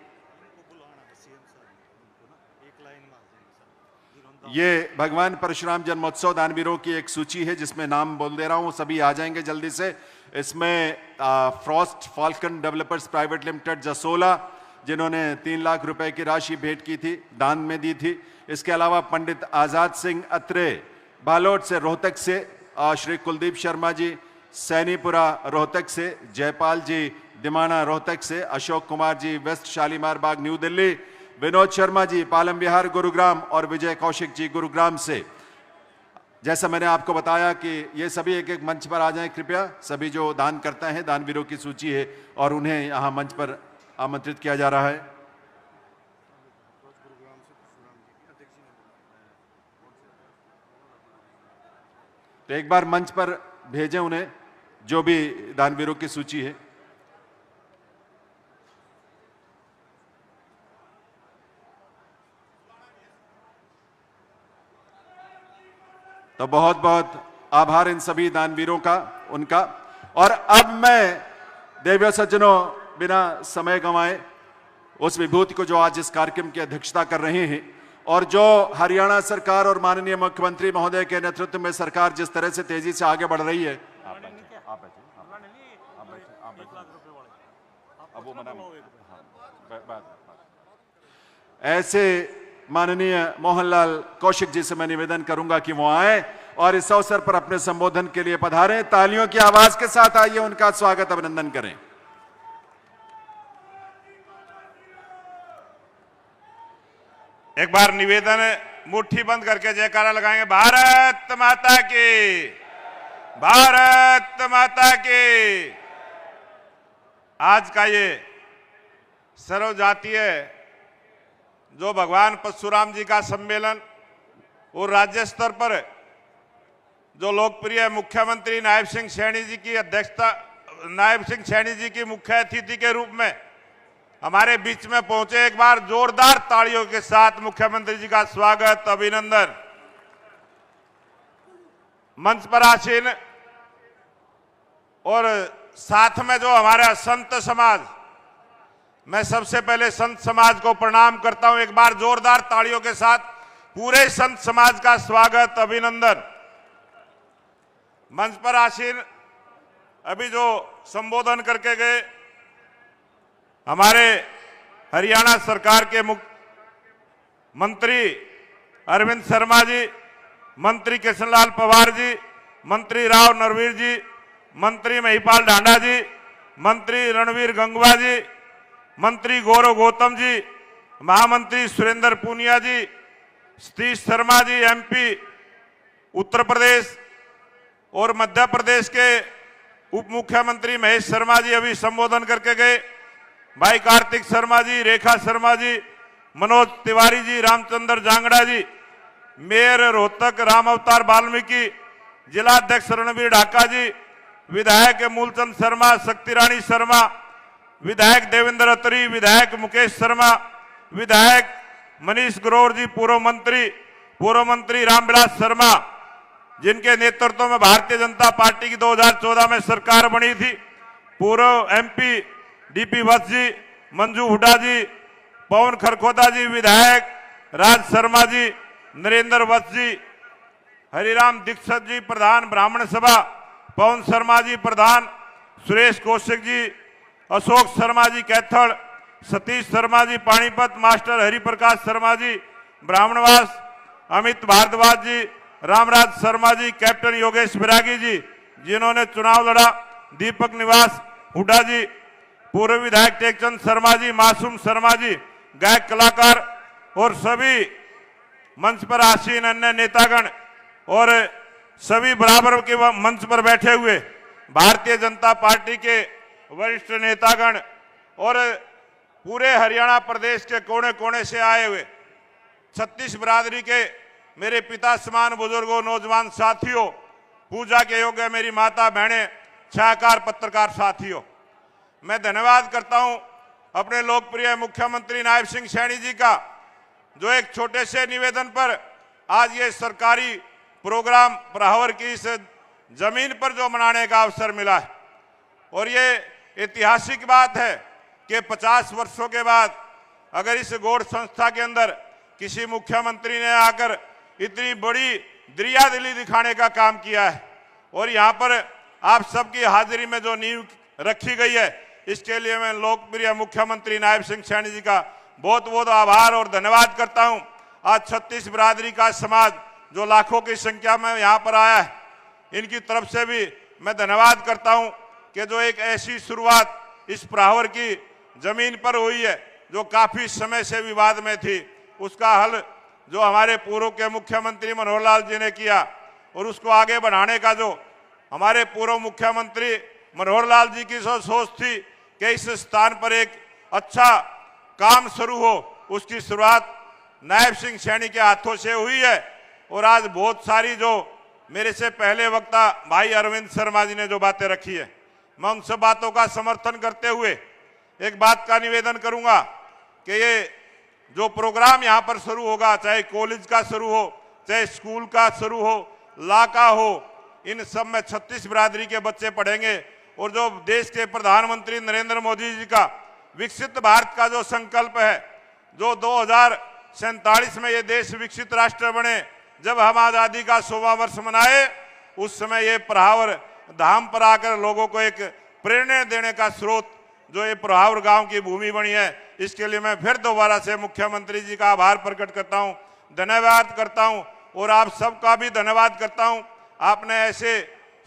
ये भगवान परशुराम जन्मोत्सव दानवीरों की एक सूची है जिसमें नाम बोल दे रहा हूं, सभी आ जाएंगे जल्दी से। इसमें Frost falcon developers private limited Jasola, जिन्होंने 3 लाख रुपए की राशि भेंट की थी, दान में दी थी। इसके अलावा पंडित आजाद सिंह अत्रे बालोट से, रोहतक से श्री कुलदीप शर्मा जी, सैनीपुरा रोहतक से जयपाल जी, दिमाना रोहतक से अशोक कुमार जी, वेस्ट शालीमार बाग न्यू दिल्ली, विनोद शर्मा जी पालम विहार गुरुग्राम और विजय कौशिक जी गुरुग्राम से। जैसा मैंने आपको बताया कि ये सभी एक एक मंच पर आ जाएं कृपया। सभी जो दान करते हैं, दानवीरों की सूची है और उन्हें यहाँ मंच पर आमंत्रित किया जा रहा है। तो एक बार मंच पर भेजें उन्हें, जो भी दानवीरों की सूची है। तो बहुत बहुत आभार इन सभी दानवीरों का, उनका। और अब मैं देवियों सज्जनों, बिना समय गंवाए उस विभूति को जो आज इस कार्यक्रम की अध्यक्षता कर रहे हैं, और जो हरियाणा सरकार और माननीय मुख्यमंत्री महोदय के नेतृत्व में सरकार जिस तरह से तेजी से आगे बढ़ रही है, ऐसे माननीय मोहनलाल कौशिक जी से मैं निवेदन करूंगा कि वो आए और इस अवसर पर अपने संबोधन के लिए पधारें। तालियों की आवाज के साथ आइए उनका स्वागत अभिनंदन करें। एक बार निवेदन है, मुट्ठी बंद करके जयकारा लगाएंगे। भारत माता की, भारत माता की। आज का ये सर्वजातीय जो भगवान परशुराम जी का सम्मेलन और राज्य स्तर पर जो लोकप्रिय मुख्यमंत्री नायब सिंह सैनी जी की अध्यक्षता, नायब सिंह सैनी जी की मुख्य अतिथि के रूप में हमारे बीच में पहुंचे, एक बार जोरदार तालियों के साथ मुख्यमंत्री जी का स्वागत अभिनंदन। मंच पर आसीन और साथ में जो हमारा संत समाज, मैं सबसे पहले संत समाज को प्रणाम करता हूं। एक बार जोरदार तालियों के साथ पूरे संत समाज का स्वागत अभिनंदन। मंच पर आसीन अभी जो संबोधन करके गए हमारे हरियाणा सरकार के मंत्री अरविंद शर्मा जी, मंत्री कृष्णलाल पवार जी, मंत्री राव नरवीर जी, मंत्री महिपाल ढांडा जी, मंत्री रणवीर गंगवा जी, मंत्री गौरव गौतम जी, महामंत्री सुरेंद्र पूनिया जी, सतीश शर्मा जी एमपी उत्तर प्रदेश और मध्य प्रदेश के उप मुख्यमंत्री महेश शर्मा जी अभी संबोधन करके गए, भाई कार्तिक शर्मा जी, रेखा शर्मा जी, मनोज तिवारी जी, रामचंद्र जांगड़ा जी, मेयर रोहतक राम अवतार वाल्मीकि, जिला अध्यक्ष रणवीर ढाका जी, विधायक मूलचंद शर्मा, शक्तिरानी शर्मा, विधायक देवेंद्र अतरी, विधायक मुकेश शर्मा, विधायक मनीष ग्रोवर जी, पूर्व मंत्री रामविलास शर्मा, जिनके नेतृत्व में भारतीय जनता पार्टी की 2014 में सरकार बनी थी, पूर्व एमपी डीपी वत्स जी, मंजू हुड्डा जी, पवन खरखोदा जी, विधायक राज शर्मा जी, नरेंद्र वत्स जी, हरिराम दीक्षित जी प्रधान ब्राह्मण सभा, पवन शर्मा जी प्रधान, सुरेश कौशिक जी, अशोक शर्मा जी कैथल, सतीश शर्मा जी पानीपत, मास्टर हरिप्रकाश शर्मा जी ब्राह्मणवास, अमित भारद्वाज जी, रामराज शर्मा जी, कैप्टन योगेश बिरागी जी जिन्होंने चुनाव लड़ा, दीपक निवास हुड्डा जी, पूर्व विधायक टेकचंद शर्मा जी, मासूम शर्मा जी, गायक कलाकार और सभी मंच पर आसीन अन्य नेतागण और सभी बराबर के मंच पर बैठे हुए भारतीय जनता पार्टी के वरिष्ठ नेतागण और पूरे हरियाणा प्रदेश के कोने कोने से आए हुए 36 बिरादरी के मेरे पिता समान बुजुर्गों, नौजवान साथियों, पूजा के योग्य मेरी माता बहनें, छायाकार पत्रकार साथियों, मैं धन्यवाद करता हूं अपने लोकप्रिय मुख्यमंत्री नायब सिंह सैनी जी का, जो एक छोटे से निवेदन पर आज ये सरकारी प्रोग्राम ब्राह्मण की इस जमीन पर जो मनाने का अवसर मिला है। और ये ऐतिहासिक बात है कि 50 वर्षों के बाद अगर इस गौड़ संस्था के अंदर किसी मुख्यमंत्री ने आकर इतनी बड़ी दरियादिली दिखाने का काम किया है और यहाँ पर आप सबकी हाजिरी में जो नींव रखी गई है, इसके लिए मैं लोकप्रिय मुख्यमंत्री नायब सिंह सैनी जी का बहुत बहुत आभार और धन्यवाद करता हूं। आज 36 बिरादरी का समाज जो लाखों की संख्या में यहाँ पर आया है, इनकी तरफ से भी मैं धन्यवाद करता हूं कि जो एक ऐसी शुरुआत इस प्राहवर की जमीन पर हुई है जो काफी समय से विवाद में थी, उसका हल जो हमारे पूर्व के मुख्यमंत्री मनोहर लाल जी ने किया और उसको आगे बढ़ाने का जो हमारे पूर्व मुख्यमंत्री मनोहर लाल जी की सोच थी कि इस स्थान पर एक अच्छा काम शुरू हो, उसकी शुरुआत नायब सिंह सैनी के हाथों से हुई है। और आज बहुत सारी जो मेरे से पहले वक्ता भाई अरविंद शर्मा जी ने जो बातें रखी है, मैं उन सब बातों का समर्थन करते हुए एक बात का निवेदन करूंगा कि ये जो प्रोग्राम यहाँ पर शुरू होगा, चाहे कॉलेज का शुरू हो, चाहे स्कूल का शुरू हो, ला का हो, इन सब में 36 बिरादरी के बच्चे पढ़ेंगे। और जो देश के प्रधानमंत्री नरेंद्र मोदी जी का विकसित भारत का जो संकल्प है, जो 1947 में ये देश विकसित राष्ट्र बने, जब हम आजादी का 100वां वर्ष मनाए, उस समय ये प्रहावर धाम पर आकर लोगों को एक प्रेरणा देने का स्रोत जो ये प्रहावर गांव की भूमि बनी है, इसके लिए मैं फिर दोबारा से मुख्यमंत्री जी का आभार प्रकट करता हूं, धन्यवाद करता हूं और आप सबका भी धन्यवाद करता हूं। आपने ऐसे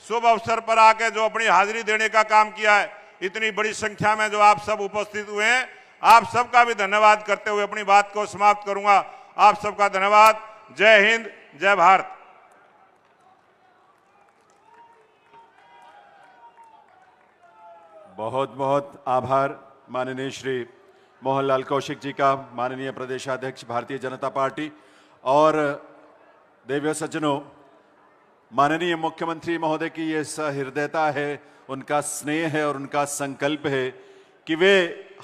शुभ अवसर पर आके जो अपनी हाजिरी देने का काम किया है, इतनी बड़ी संख्या में जो आप सब उपस्थित हुए हैं, आप सबका भी धन्यवाद करते हुए अपनी बात को समाप्त करूंगा। आप सबका धन्यवाद। जय हिंद, जय भारत। बहुत बहुत आभार माननीय श्री मोहनलाल कौशिक जी का, माननीय प्रदेशाध्यक्ष भारतीय जनता पार्टी। और देव्य सज्जनों, माननीय मुख्यमंत्री महोदय की ये सहृदयता है, उनका स्नेह है और उनका संकल्प है कि वे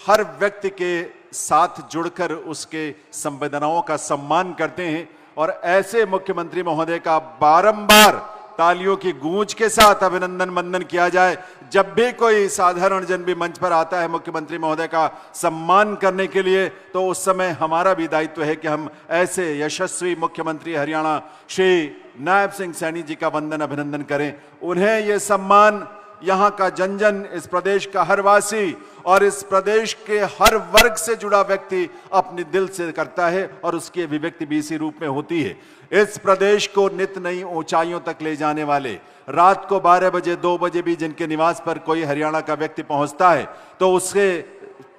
हर व्यक्ति के साथ जुड़कर उसके संवेदनाओं का सम्मान करते हैं। और ऐसे मुख्यमंत्री महोदय का बारंबार तालियों की गूंज के साथ अभिनंदन वंदन किया जाए। जब भी कोई साधारण जन भी मंच पर आता है मुख्यमंत्री महोदय का सम्मान करने के लिए, तो उस समय हमारा भी दायित्व है कि हम ऐसे यशस्वी मुख्यमंत्री हरियाणा श्री नायब सिंह सैनी जी का वंदन अभिनंदन करें। उन्हें यह सम्मान यहाँ का जन जन, इस प्रदेश का हर वासी और इस प्रदेश के हर वर्ग से जुड़ा व्यक्ति अपने दिल से करता है और उसकी अभिव्यक्ति भी इसी रूप में होती है। इस प्रदेश को नित नई ऊंचाइयों तक ले जाने वाले, रात को 12 बजे 2 बजे भी जिनके निवास पर कोई हरियाणा का व्यक्ति पहुंचता है तो उससे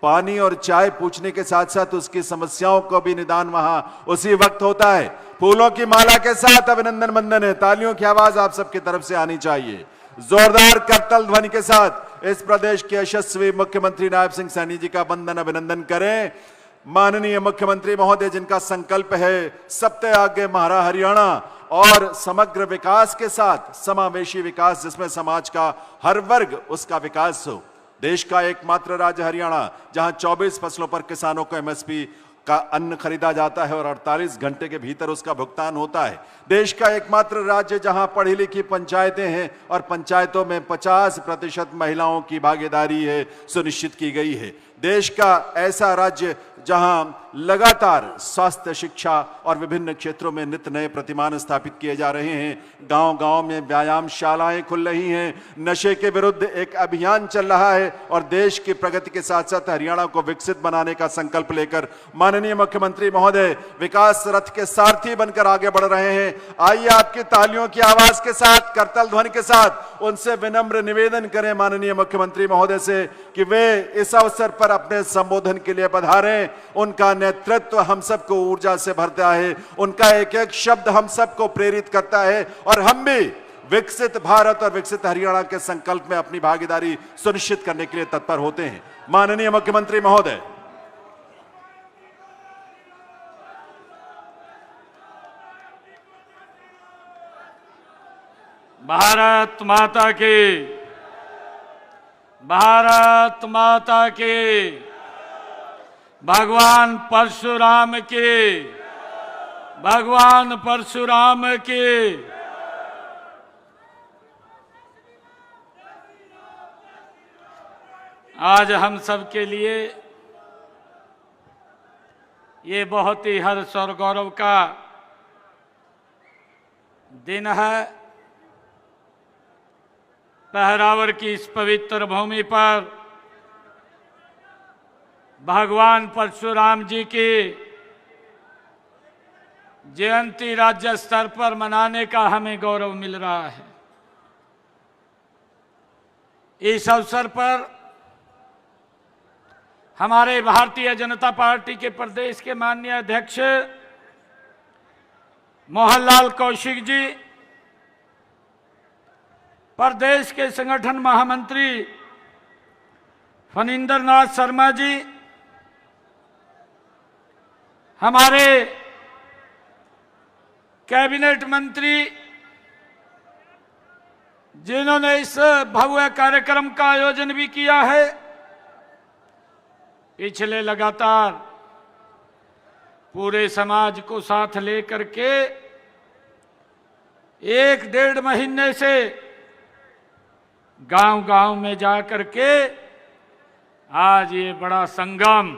पानी और चाय पूछने के साथ साथ उसकी समस्याओं को भी निदान वहां उसी वक्त होता है। फूलों की माला के साथ अभिनंदन वंदन है। तालियों की आवाज आप सबकी तरफ से आनी चाहिए। जोरदार करतल ध्वनि के साथ इस प्रदेश के यशस्वी मुख्यमंत्री नायब सिंह सैनी जी का वंदन अभिनंदन करें। माननीय मुख्यमंत्री महोदय जिनका संकल्प है सबसे आगे महारा हरियाणा और समग्र विकास के साथ समावेशी विकास, जिसमें समाज का हर वर्ग उसका विकास हो। देश का एकमात्र राज्य हरियाणा जहां 24 फसलों पर किसानों को एमएसपी का अन्न खरीदा जाता है और 48 घंटे के भीतर उसका भुगतान होता है। देश का एकमात्र राज्य जहां पढ़ी लिखी पंचायतें हैं और पंचायतों में 50% महिलाओं की भागीदारी है सुनिश्चित की गई है। देश का ऐसा राज्य जहां लगातार स्वास्थ्य, शिक्षा और विभिन्न क्षेत्रों में नित नए प्रतिमान स्थापित किए जा रहे हैं। गांव-गांव में व्यायाम शालाएं खुल रही हैं। नशे के विरुद्ध एक अभियान चल रहा है और देश की प्रगति के साथ साथ हरियाणा को विकसित बनाने का संकल्प लेकर माननीय मुख्यमंत्री महोदय विकास रथ के सारथी बनकर आगे बढ़ रहे हैं। आइए आपकी तालियों की आवाज के साथ, करतल ध्वनि के साथ उनसे विनम्र निवेदन करें माननीय मुख्यमंत्री महोदय से कि वे इस अवसर पर अपने संबोधन के लिए पधारें। उनका नेतृत्व हम सबको ऊर्जा से भरता है, उनका एक एक शब्द हम सबको प्रेरित करता है और हम भी विकसित भारत और विकसित हरियाणा के संकल्प में अपनी भागीदारी सुनिश्चित करने के लिए तत्पर होते हैं। माननीय मुख्यमंत्री महोदय। भारत माता की, भारत माता की, भगवान परशुराम की, भगवान परशुराम की। आज हम सब के लिए ये बहुत ही हर्ष और गौरव का दिन है। पहरावर की इस पवित्र भूमि पर भगवान परशुराम जी की जयंती राज्य स्तर पर मनाने का हमें गौरव मिल रहा है। इस अवसर पर हमारे भारतीय जनता पार्टी के प्रदेश के माननीय अध्यक्ष मोहनलाल कौशिक जी, प्रदेश के संगठन महामंत्री फणींद्र नाथ शर्मा जी, हमारे कैबिनेट मंत्री जिन्होंने इस भव्य कार्यक्रम का आयोजन भी किया है, पिछले लगातार पूरे समाज को साथ लेकर के 1-1.5 महीने से गांव-गांव में जाकर के आज ये बड़ा संगम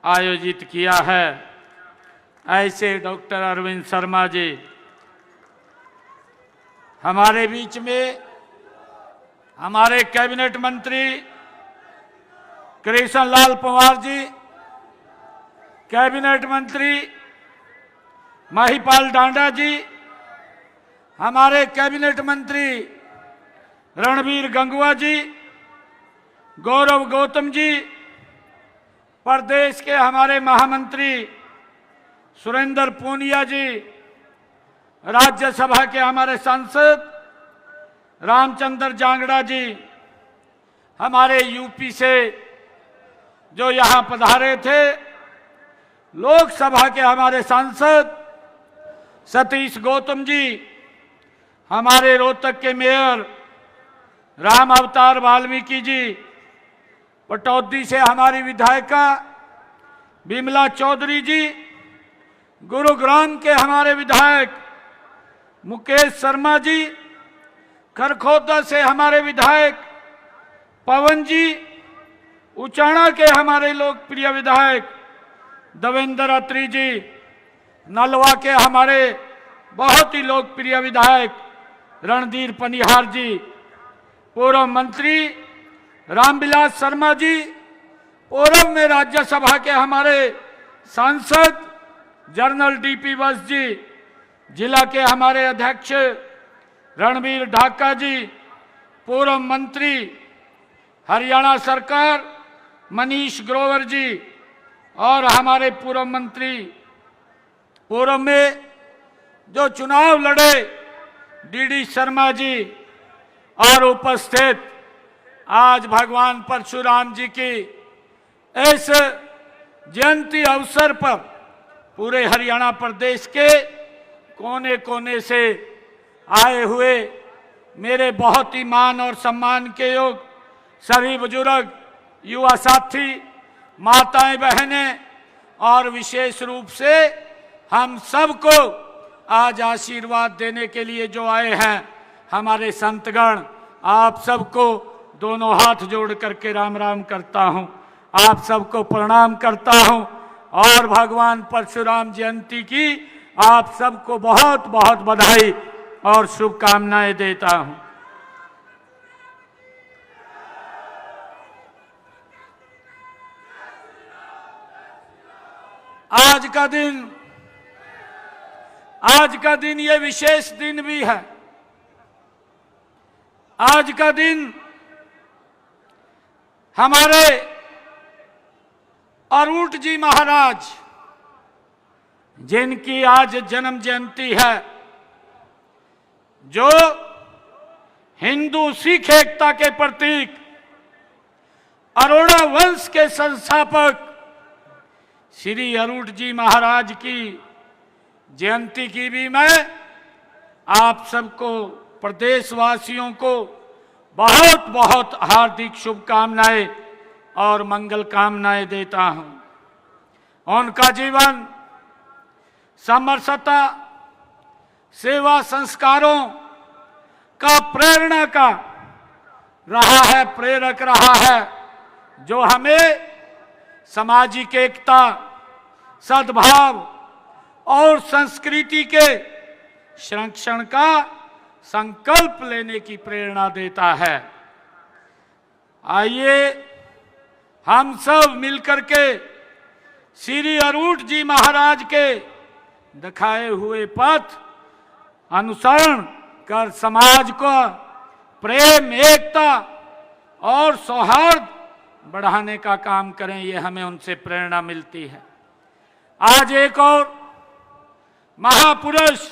आयोजित किया है। ऐसे डॉक्टर अरविंद शर्मा जी हमारे बीच में, हमारे कैबिनेट मंत्री कृष्ण लाल पंवार जी, कैबिनेट मंत्री महिपाल डांडा जी, हमारे कैबिनेट मंत्री रणवीर गंगवा जी, गौरव गौतम जी, प्रदेश के हमारे महामंत्री सुरेंद्र पूनिया जी, राज्यसभा के हमारे सांसद रामचंद्र जांगड़ा जी, हमारे यूपी से जो यहाँ पधारे थे, लोकसभा के हमारे सांसद सतीश गौतम जी, हमारे रोहतक के मेयर राम अवतार वाल्मीकि जी, पटौदी से हमारी विधायिका बिमला चौधरी जी, गुरुग्राम के हमारे विधायक मुकेश शर्मा जी, खरखोदा से हमारे विधायक पवन जी, उचाना के हमारे लोकप्रिय विधायक देवेंद्र अत्री जी, नलवा के हमारे बहुत ही लोकप्रिय विधायक रणधीर पनिहार जी, पूर्व मंत्री रामविलास शर्मा जी, पूर्व में राज्यसभा के हमारे सांसद जनरल डीपी बस जी, जिला के हमारे अध्यक्ष रणवीर ढाका जी, पूर्व मंत्री हरियाणा सरकार मनीष ग्रोवर जी, और हमारे पूर्व मंत्री पूर्व में जो चुनाव लड़े डीडी शर्मा जी, और उपस्थित आज भगवान परशुराम जी की इस जयंती अवसर पर पूरे हरियाणा प्रदेश के कोने कोने से आए हुए मेरे बहुत ही मान और सम्मान के योग सभी बुजुर्ग, युवा साथी, माताएं, बहनें और विशेष रूप से हम सबको आज आशीर्वाद देने के लिए जो आए हैं हमारे संतगण, आप सबको दोनों हाथ जोड़ करके राम राम करता हूं, आप सबको प्रणाम करता हूं और भगवान परशुराम जयंती की आप सबको बहुत बहुत बधाई और शुभकामनाएं देता हूं। आज का दिन ये विशेष दिन भी है। आज का दिन हमारे अरूट जी महाराज, जिनकी आज जन्म जयंती है, जो हिंदू सिख एकता के प्रतीक, अरोड़ा वंश के संस्थापक श्री अरूट जी महाराज की जयंती की भी मैं आप सबको, प्रदेशवासियों को बहुत बहुत हार्दिक शुभकामनाएं और मंगल कामनाएं देता हूं। उनका जीवन समरसता, सेवा, संस्कारों का प्रेरणा का रहा है, प्रेरक रहा है, जो हमें सामाजिक एकता, सद्भाव और संस्कृति के संरक्षण का संकल्प लेने की प्रेरणा देता है। आइए हम सब मिलकर के श्री अरूट जी महाराज के दिखाए हुए पथ अनुसरण कर समाज को प्रेम, एकता और सौहार्द बढ़ाने का काम करें। ये हमें उनसे प्रेरणा मिलती है। आज एक और महापुरुष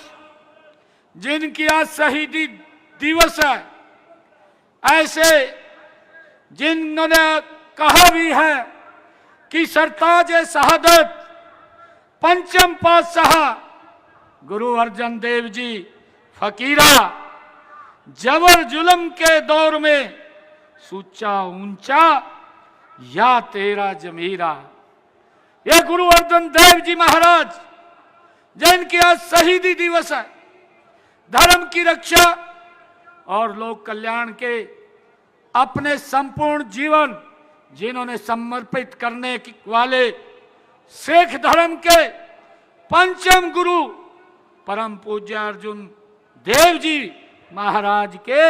जिनकी आज शहीदी दिवस है, ऐसे जिन्होंने कहा भी है कि सरताज शहादत पंचम पातशाह गुरु अर्जन देव जी फकीरा, जबर जुल्म के दौर में सुच्चा ऊंचा या तेरा जमीरा। यह गुरु अर्जन देव जी महाराज जिनके आज शहीदी दिवस है, धर्म की रक्षा और लोक कल्याण के अपने संपूर्ण जीवन जिन्होंने समर्पित करने वाले सिख धर्म के पंचम गुरु परम पूज्य अर्जुन देव जी महाराज के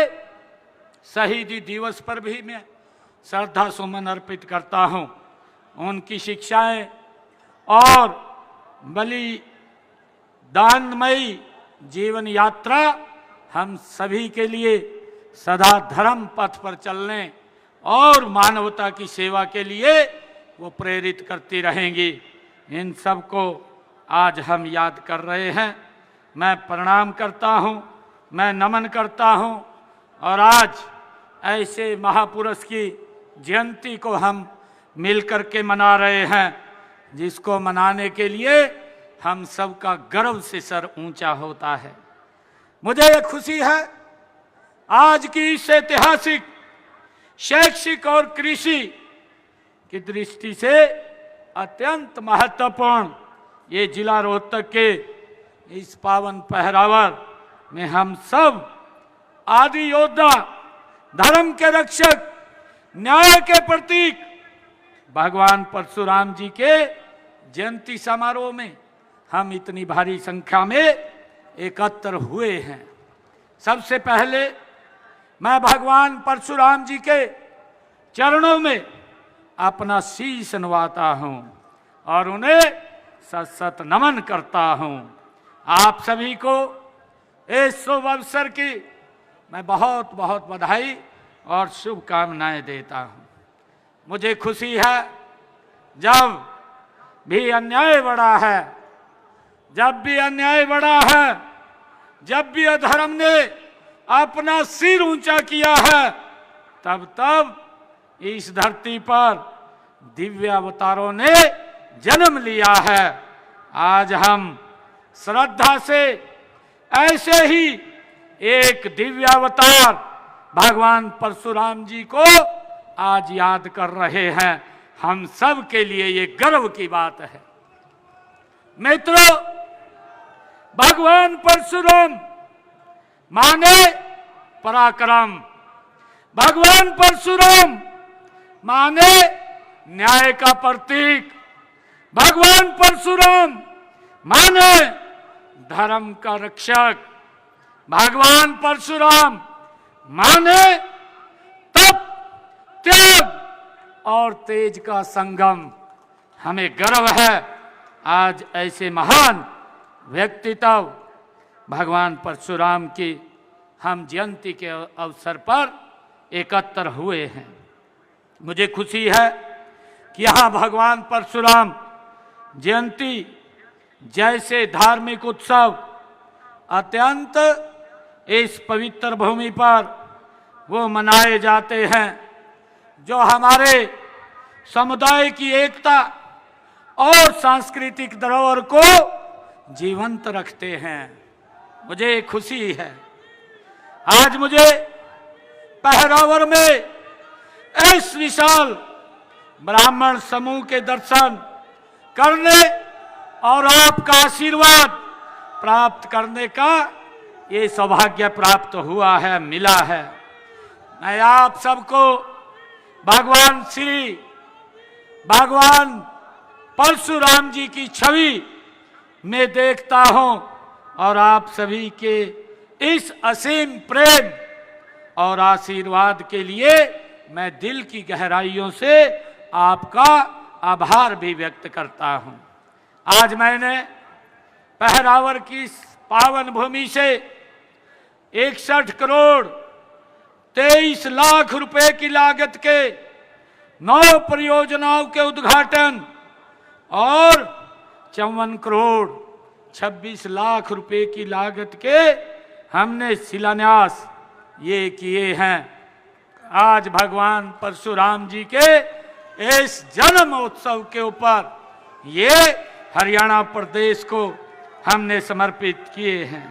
शहीदी दिवस पर भी मैं श्रद्धा सुमन अर्पित करता हूं। उनकी शिक्षाएं और बलिदानमयी जीवन यात्रा हम सभी के लिए सदा धर्म पथ पर चलने और मानवता की सेवा के लिए वो प्रेरित करती रहेंगी। इन सब को आज हम याद कर रहे हैं। मैं प्रणाम करता हूं, मैं नमन करता हूं और आज ऐसे महापुरुष की जयंती को हम मिलकर के मना रहे हैं, जिसको मनाने के लिए हम सबका गर्व से सर ऊंचा होता है। मुझे ये खुशी है आज की इस ऐतिहासिक शैक्षिक और कृषि की दृष्टि से अत्यंत महत्वपूर्ण ये जिला रोहतक के इस पावन पहरावर में हम सब आदि योद्धा, धर्म के रक्षक, न्याय के प्रतीक भगवान परशुराम जी के जयंती समारोह में हम इतनी भारी संख्या में एकत्र हुए हैं। सबसे पहले मैं भगवान परशुराम जी के चरणों में अपना शीश नवाता हूं और उन्हें सत सत नमन करता हूं। आप सभी को इस शुभ अवसर की मैं बहुत बहुत बधाई और शुभकामनाएं देता हूं। मुझे खुशी है जब भी अन्याय बढ़ा है, जब भी अन्याय बढ़ा है, जब भी अधर्म ने अपना सिर ऊंचा किया है, तब तब इस धरती पर दिव्य अवतारों ने जन्म लिया है। आज हम श्रद्धा से ऐसे ही एक दिव्य अवतार भगवान परशुराम जी को आज याद कर रहे हैं। हम सब के लिए ये गर्व की बात है। मित्रों, भगवान परशुराम माने पराक्रम, भगवान परशुराम माने न्याय का प्रतीक, भगवान परशुराम माने धर्म का रक्षक, भगवान परशुराम माने तप, त्याग और तेज का संगम। हमें गर्व है आज ऐसे महान व्यक्तित्व भगवान परशुराम की हम जयंती के अवसर पर एकत्र हुए हैं। मुझे खुशी है कि यहाँ भगवान परशुराम जयंती जैसे धार्मिक उत्सव अत्यंत इस पवित्र भूमि पर वो मनाए जाते हैं, जो हमारे समुदाय की एकता और सांस्कृतिक धरोहर को जीवंत रखते हैं। मुझे खुशी है आज मुझे पहरावर में इस विशाल ब्राह्मण समूह के दर्शन करने और आपका आशीर्वाद प्राप्त करने का ये सौभाग्य प्राप्त हुआ है, मिला है। मैं आप सबको भगवान परशुराम जी की छवि में देखता हूं और आप सभी के इस असीम प्रेम और आशीर्वाद के लिए मैं दिल की गहराइयों से आपका आभार भी व्यक्त करता हूं। आज मैंने पहरावर की इस पावन भूमि से 61 करोड़ 23 लाख रुपए की लागत के 9 परियोजनाओं के उद्घाटन और 54 करोड़ 26 लाख रुपए की लागत के हमने शिलान्यास ये किए हैं। आज भगवान परशुराम जी के इस जन्म उत्सव के ऊपर ये हरियाणा प्रदेश को हमने समर्पित किए हैं।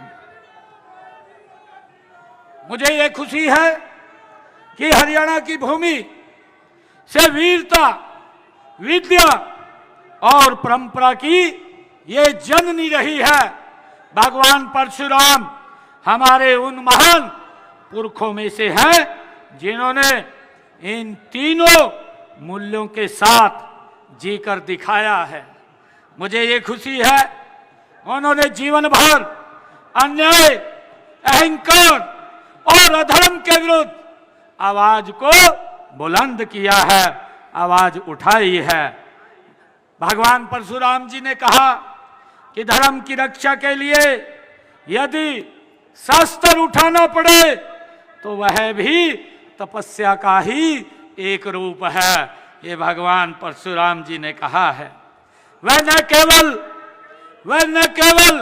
मुझे ये खुशी है कि हरियाणा की भूमि से वीरता, विद्या और परंपरा की ये जननी रही है। भगवान परशुराम हमारे उन महान पुरखों में से हैं जिन्होंने इन तीनों मूल्यों के साथ जीकर दिखाया है। मुझे ये खुशी है उन्होंने जीवन भर अन्याय, अहंकार और अधर्म के विरुद्ध आवाज को बुलंद किया है, आवाज उठाई है। भगवान परशुराम जी ने कहा कि धर्म की रक्षा के लिए यदि शस्त्र उठाना पड़े तो वह भी तपस्या का ही एक रूप है, ये भगवान परशुराम जी ने कहा है। वह न केवल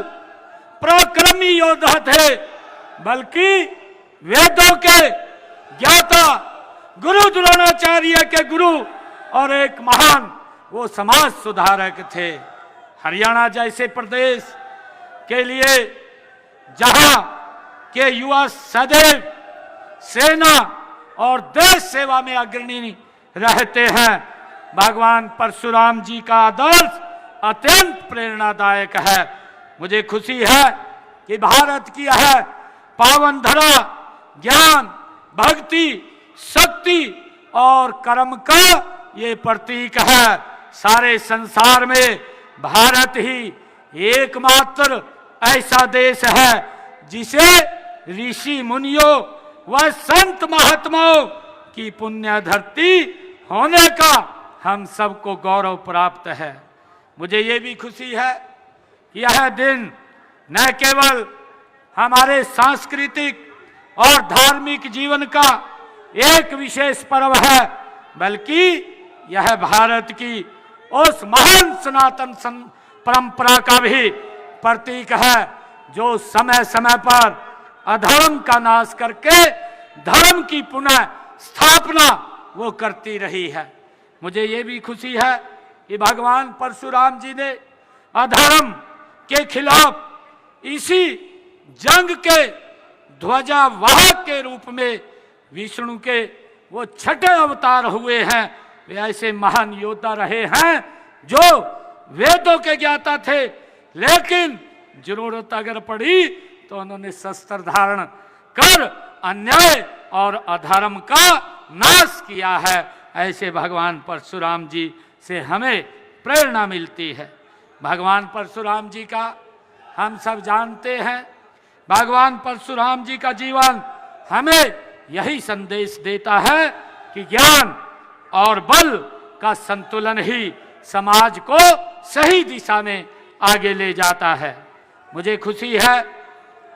पराक्रमी योद्धा थे, बल्कि वेदों के ज्ञाता, गुरु द्रोणाचार्य के गुरु और एक महान वो समाज सुधारक थे। हरियाणा जैसे प्रदेश के लिए जहां के युवा सदैव सेना और देश सेवा में अग्रणी रहते हैं, भगवान परशुराम जी का आदर्श अत्यंत प्रेरणादायक है। मुझे खुशी है कि भारत की यह पावन धरा ज्ञान, भक्ति, शक्ति और कर्म का ये प्रतीक है। सारे संसार में भारत ही एकमात्र ऐसा देश है जिसे ऋषि मुनियों व संत महात्माओं की पुण्य धरती होने का हम सबको गौरव प्राप्त है। मुझे ये भी खुशी है कि यह दिन न केवल हमारे सांस्कृतिक और धार्मिक जीवन का एक विशेष पर्व है, बल्कि यह भारत की उस महान सनातन परंपरा का भी प्रतीक है जो समय समय पर अधर्म का नाश करके धर्म की पुनः स्थापना वो करती रही है। मुझे ये भी खुशी है कि भगवान परशुराम जी ने अधर्म के खिलाफ इसी जंग के ध्वजावाहक के रूप में विष्णु के वो छठे अवतार हुए हैं। वे ऐसे महान योद्धा रहे हैं जो वेदों के ज्ञाता थे, लेकिन जरूरत अगर पड़ी तो उन्होंने शस्त्र धारण कर अन्याय और अधर्म का नाश किया है। ऐसे भगवान परशुराम जी से हमें प्रेरणा मिलती है। भगवान परशुराम जी का हम सब जानते हैं। भगवान परशुराम जी का जीवन हमें यही संदेश देता है कि ज्ञान और बल का संतुलन ही समाज को सही दिशा में आगे ले जाता है। मुझे खुशी है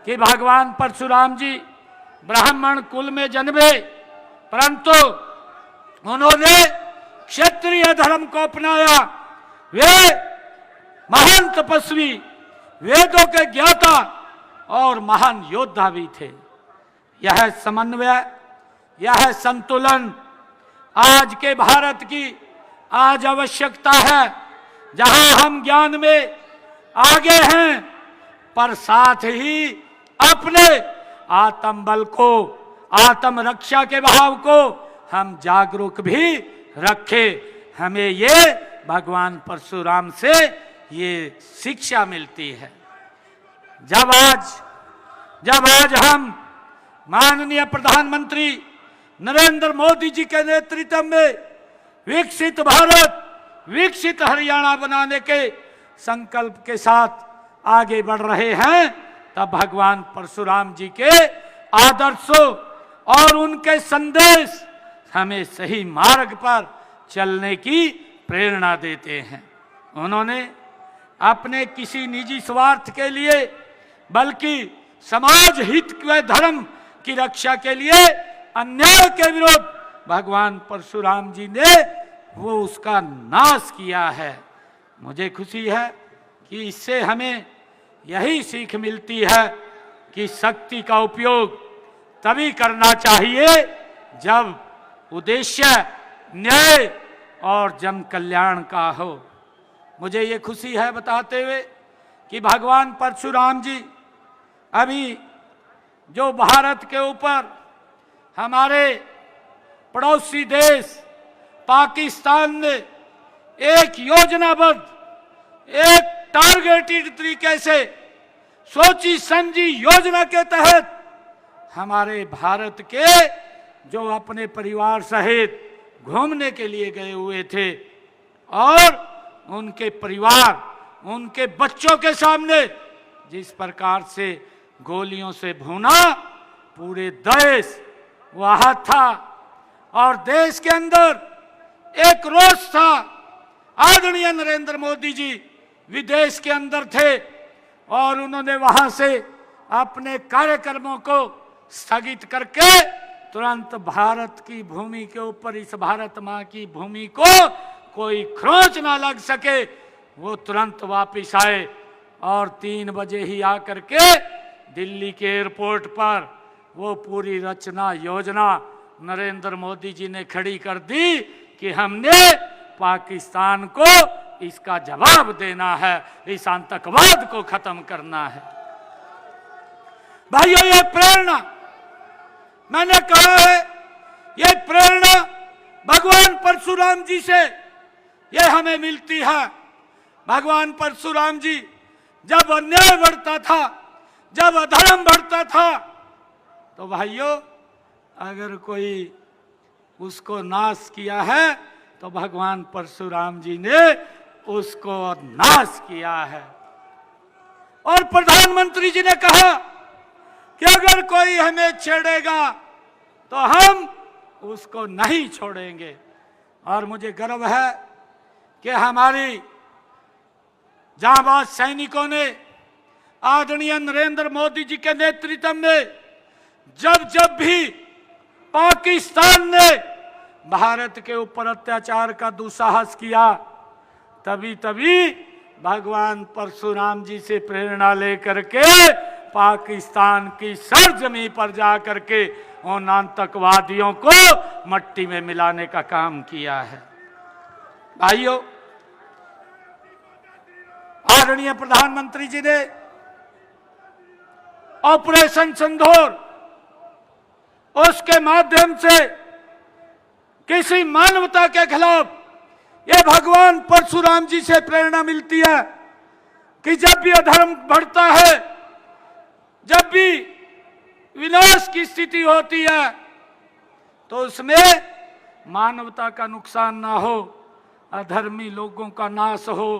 कि भगवान परशुराम जी ब्राह्मण कुल में जन्मे, परंतु उन्होंने क्षत्रिय धर्म को अपनाया। वे महान तपस्वी, वेदों के ज्ञाता और महान योद्धा भी थे। यह समन्वय, यह संतुलन आज के भारत की आज आवश्यकता है, जहां हम ज्ञान में आगे हैं पर साथ ही अपने आत्मबल को, आत्मरक्षा के भाव को हम जागरूक भी रखें। हमें ये भगवान परशुराम से ये शिक्षा मिलती है। जब आज हम माननीय प्रधानमंत्री नरेंद्र मोदी जी के नेतृत्व में विकसित भारत, विकसित हरियाणा बनाने के संकल्प के साथ आगे बढ़ रहे हैं, तब भगवान परशुराम जी के आदर्शों और उनके संदेश हमें सही मार्ग पर चलने की प्रेरणा देते हैं। उन्होंने अपने किसी निजी स्वार्थ के लिए, बल्कि समाज हित व धर्म की रक्षा के लिए अन्याय के विरुद्ध भगवान परशुराम जी ने वो उसका नाश किया है। मुझे खुशी है कि इससे हमें यही सीख मिलती है कि शक्ति का उपयोग तभी करना चाहिए जब उद्देश्य न्याय और जन कल्याण का हो। मुझे ये खुशी है बताते हुए कि भगवान परशुराम जी अभी जो भारत के ऊपर हमारे पड़ोसी देश पाकिस्तान ने एक योजनाबद्ध, एक टारगेटेड तरीके से सोची समझी योजना के तहत हमारे भारत के जो अपने परिवार सहित घूमने के लिए गए हुए थे और उनके परिवार उनके बच्चों के सामने जिस प्रकार से गोलियों से भूना, पूरे देश वहां था और देश के अंदर एक रोष था। आदरणीय नरेंद्र मोदी जी विदेश के अंदर थे और उन्होंने वहां से अपने कार्यक्रमों को स्थगित करके तुरंत भारत की भूमि के ऊपर, इस भारत मां की भूमि को कोई खरोंच ना लग सके, वो तुरंत वापिस आए और 3 बजे ही आकर के दिल्ली के एयरपोर्ट पर वो पूरी रचना योजना नरेंद्र मोदी जी ने खड़ी कर दी कि हमने पाकिस्तान को इसका जवाब देना है, इस आतंकवाद को खत्म करना है। भाइयों, ये प्रेरणा, मैंने कहा है, ये प्रेरणा भगवान परशुराम जी से ये हमें मिलती है। भगवान परशुराम जी जब अन्याय बढ़ता था, जब अधर्म बढ़ता था, तो भाइयों अगर कोई उसको नाश किया है तो भगवान परशुराम जी ने उसको नाश किया है। और प्रधानमंत्री जी ने कहा कि अगर कोई हमें छेड़ेगा तो हम उसको नहीं छोड़ेंगे। और मुझे गर्व है कि हमारी जांबाज सैनिकों ने आदरणीय नरेंद्र मोदी जी के नेतृत्व में जब जब भी पाकिस्तान ने भारत के ऊपर अत्याचार का दुस्साहस किया, तभी तभी भगवान परशुराम जी से प्रेरणा लेकर के पाकिस्तान की सरजमी पर जाकर के उन आतंकवादियों को मट्टी में मिलाने का काम किया है। भाइयों, आदरणीय प्रधानमंत्री जी ने ऑपरेशन सिंदूर, उसके माध्यम से किसी मानवता के खिलाफ, ये भगवान परशुराम जी से प्रेरणा मिलती है कि जब भी अधर्म बढ़ता है, जब भी विनाश की स्थिति होती है, तो उसमें मानवता का नुकसान ना हो, अधर्मी लोगों का नाश हो,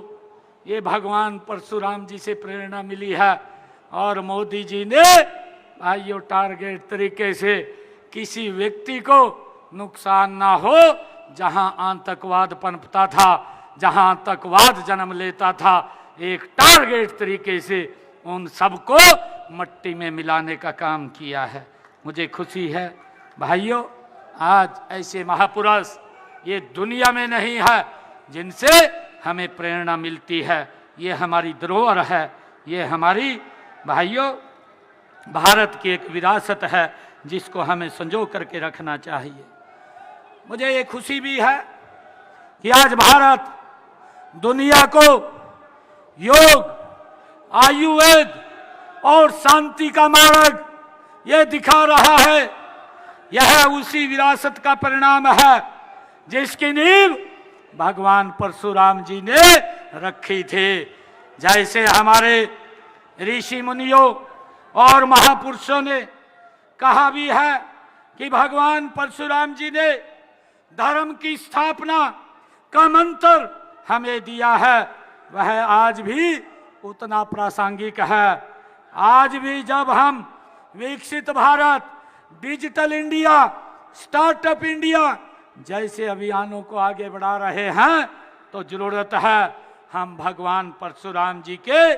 ये भगवान परशुराम जी से प्रेरणा मिली है। और मोदी जी ने भाइयों टारगेट तरीके से किसी व्यक्ति को नुकसान ना हो, जहां आतंकवाद पनपता था, जहां आतंकवाद जन्म लेता था, एक टारगेट तरीके से उन सबको मट्टी में मिलाने का काम किया है। मुझे खुशी है भाइयों, आज ऐसे महापुरुष ये दुनिया में नहीं है जिनसे हमें प्रेरणा मिलती है। ये हमारी धरोहर है, ये हमारी भाइयों भारत की एक विरासत है जिसको हमें संजो करके रखना चाहिए। मुझे ये खुशी भी है कि आज भारत दुनिया को योग, आयुर्वेद और शांति का मार्ग ये दिखा रहा है। यह उसी विरासत का परिणाम है जिसकी नींव भगवान परशुराम जी ने रखी थी। जैसे हमारे ऋषि मुनियों और महापुरुषों ने कहा भी है कि भगवान परशुराम जी ने धर्म की स्थापना का मंत्र हमें दिया है, वह आज भी उतना प्रासंगिक है। आज भी जब हम विकसित Bharat, digital India, startup India जैसे अभियानों को आगे बढ़ा रहे हैं, तो जरूरत है हम भगवान परशुराम जी के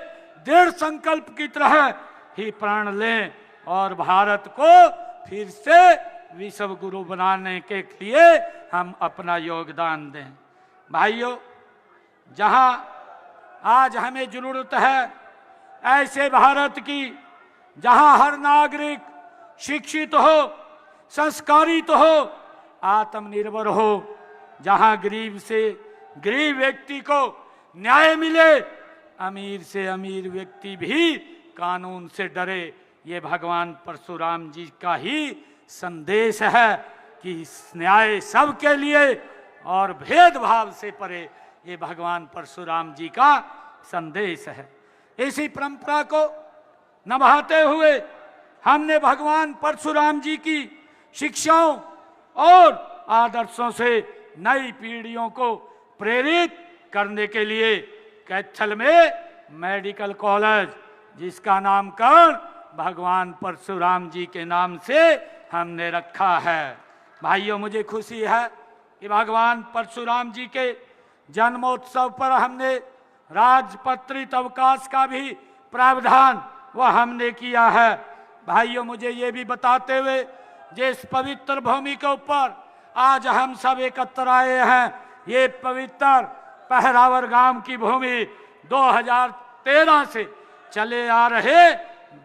दृढ़ संकल्प की तरह ही प्रण लें और भारत को फिर से विश्व गुरु बनाने के लिए हम अपना योगदान दें। भाइयों, जहां आज हमें जरूरत है ऐसे भारत की, जहां हर नागरिक शिक्षित हो, संस्कारित हो, आत्मनिर्भर हो, जहां गरीब से गरीब व्यक्ति को न्याय मिले, अमीर से अमीर व्यक्ति भी कानून से डरे। ये भगवान परशुराम जी का ही संदेश है कि न्याय सबके लिए और भेदभाव से परे, ये भगवान परशुराम जी का संदेश है। इसी परंपरा को निभाते हुए हमने भगवान परशुराम जी की शिक्षाओं और आदर्शों से नई पीढ़ियों को प्रेरित करने के लिए कैथल में मेडिकल कॉलेज, जिसका नामकरण भगवान परशुराम जी के नाम से हमने रखा है। भाइयों, मुझे खुशी है कि भगवान परशुराम जी के जन्मोत्सव पर हमने राजपत्रित अवकाश का भी प्रावधान वह हमने किया है। भाइयों, मुझे ये भी बताते हुए जिस पवित्र भूमि के ऊपर आज हम सब एकत्र आए हैं, ये पवित्र पहरावर गांव की भूमि 2013 से चले आ रहे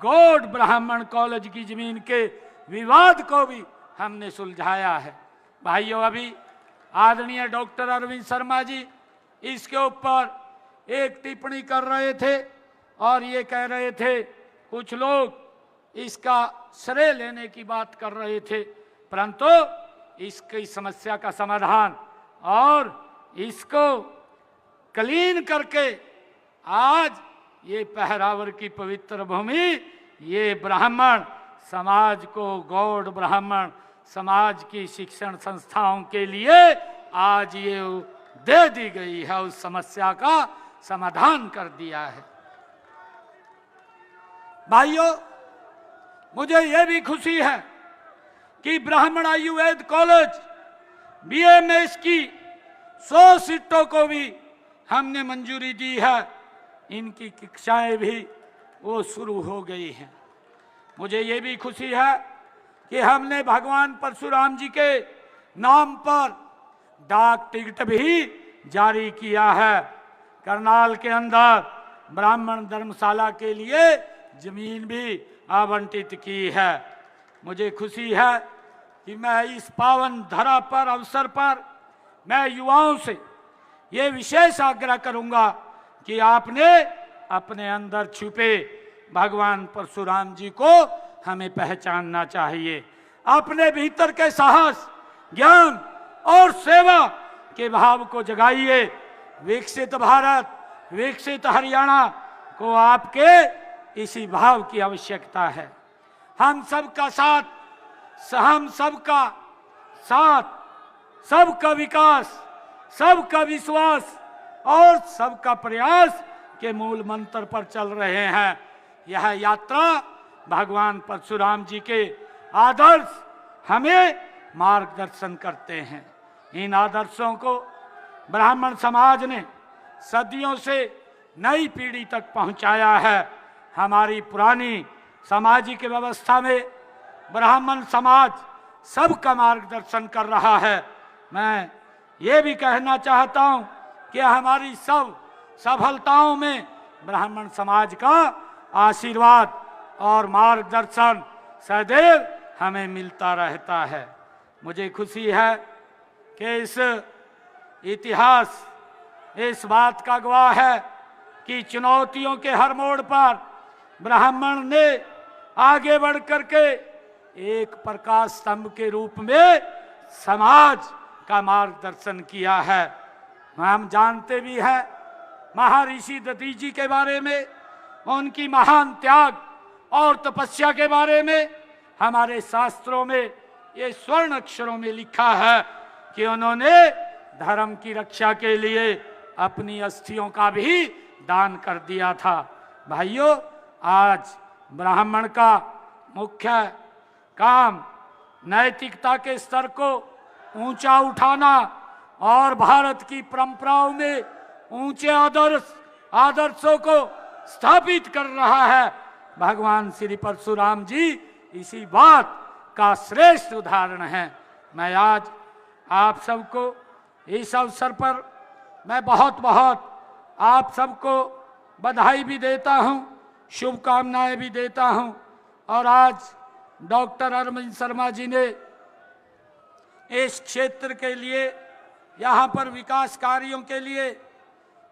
गौड़ ब्राह्मण कॉलेज की जमीन के विवाद को भी हमने सुलझाया है। भाइयों, अभी आदरणीय डॉक्टर अरविंद शर्मा जी इसके ऊपर एक टिप्पणी कर रहे थे और ये कह रहे थे, कुछ लोग इसका श्रेय लेने की बात कर रहे थे, परंतु इसकी समस्या का समाधान और इसको क्लीन करके आज ये पहरावर की पवित्र भूमि ये ब्राह्मण समाज को, गौड़ ब्राह्मण समाज की शिक्षण संस्थाओं के लिए आज ये दे दी गई है, उस समस्या का समाधान कर दिया है। भाइयों, मुझे यह भी खुशी है कि ब्राह्मण आयुर्वेद कॉलेज बीएमएस की 100 सीटों को भी हमने मंजूरी दी है। इनकी कक्षाएं भी वो शुरू हो गई हैं। मुझे ये भी खुशी है कि हमने भगवान परशुराम जी के नाम पर डाक टिकट भी जारी किया है। करनाल के अंदर ब्राह्मण धर्मशाला के लिए जमीन भी आवंटित की है। मुझे खुशी है कि मैं इस पावन धरा पर, अवसर पर मैं युवाओं से ये विशेष आग्रह करूंगा कि आपने अपने अंदर छुपे भगवान परशुराम जी को हमें पहचानना चाहिए। अपने भीतर के साहस, ज्ञान और सेवा के भाव को जगाइए। विकसित भारत, विकसित हरियाणा को आपके इसी भाव की आवश्यकता है। हम सबका साथ, हम सबका साथ, सबका विकास, सबका विश्वास और सबका प्रयास के मूल मंत्र पर चल रहे हैं। यह यात्रा भगवान परशुराम जी के आदर्श हमें मार्गदर्शन करते हैं। इन आदर्शों को ब्राह्मण समाज ने सदियों से नई पीढ़ी तक पहुंचाया है। हमारी पुरानी सामाजिक व्यवस्था में ब्राह्मण समाज सबका मार्गदर्शन कर रहा है। मैं ये भी कहना चाहता हूं कि हमारी सब सफलताओं में ब्राह्मण समाज का आशीर्वाद और मार्गदर्शन सदैव हमें मिलता रहता है। मुझे खुशी है कि इस इतिहास इस बात का गवाह है कि चुनौतियों के हर मोड़ पर ब्राह्मण ने आगे बढ़ करके एक प्रकाश स्तंभ के रूप में समाज का मार्गदर्शन किया है। हम जानते भी हैं महर्षि दधीची के बारे में, उनकी महान त्याग और तपस्या के बारे में हमारे शास्त्रों में ये स्वर्ण अक्षरों में लिखा है कि उन्होंने धर्म की रक्षा के लिए अपनी अस्थियों का भी दान कर दिया था। भाइयों, आज ब्राह्मण का मुख्य काम नैतिकता के स्तर को ऊंचा उठाना और भारत की परंपराओं में ऊंचे आदर्शों को स्थापित कर रहा है। भगवान श्री परशुराम जी इसी बात का श्रेष्ठ उदाहरण है। मैं आज आप सबको इस अवसर पर मैं बहुत बहुत आप सबको बधाई भी देता हूं, शुभकामनाएं भी देता हूं। और आज डॉक्टर अरविंद शर्मा जी ने इस क्षेत्र के लिए, यहाँ पर विकास कार्यों के लिए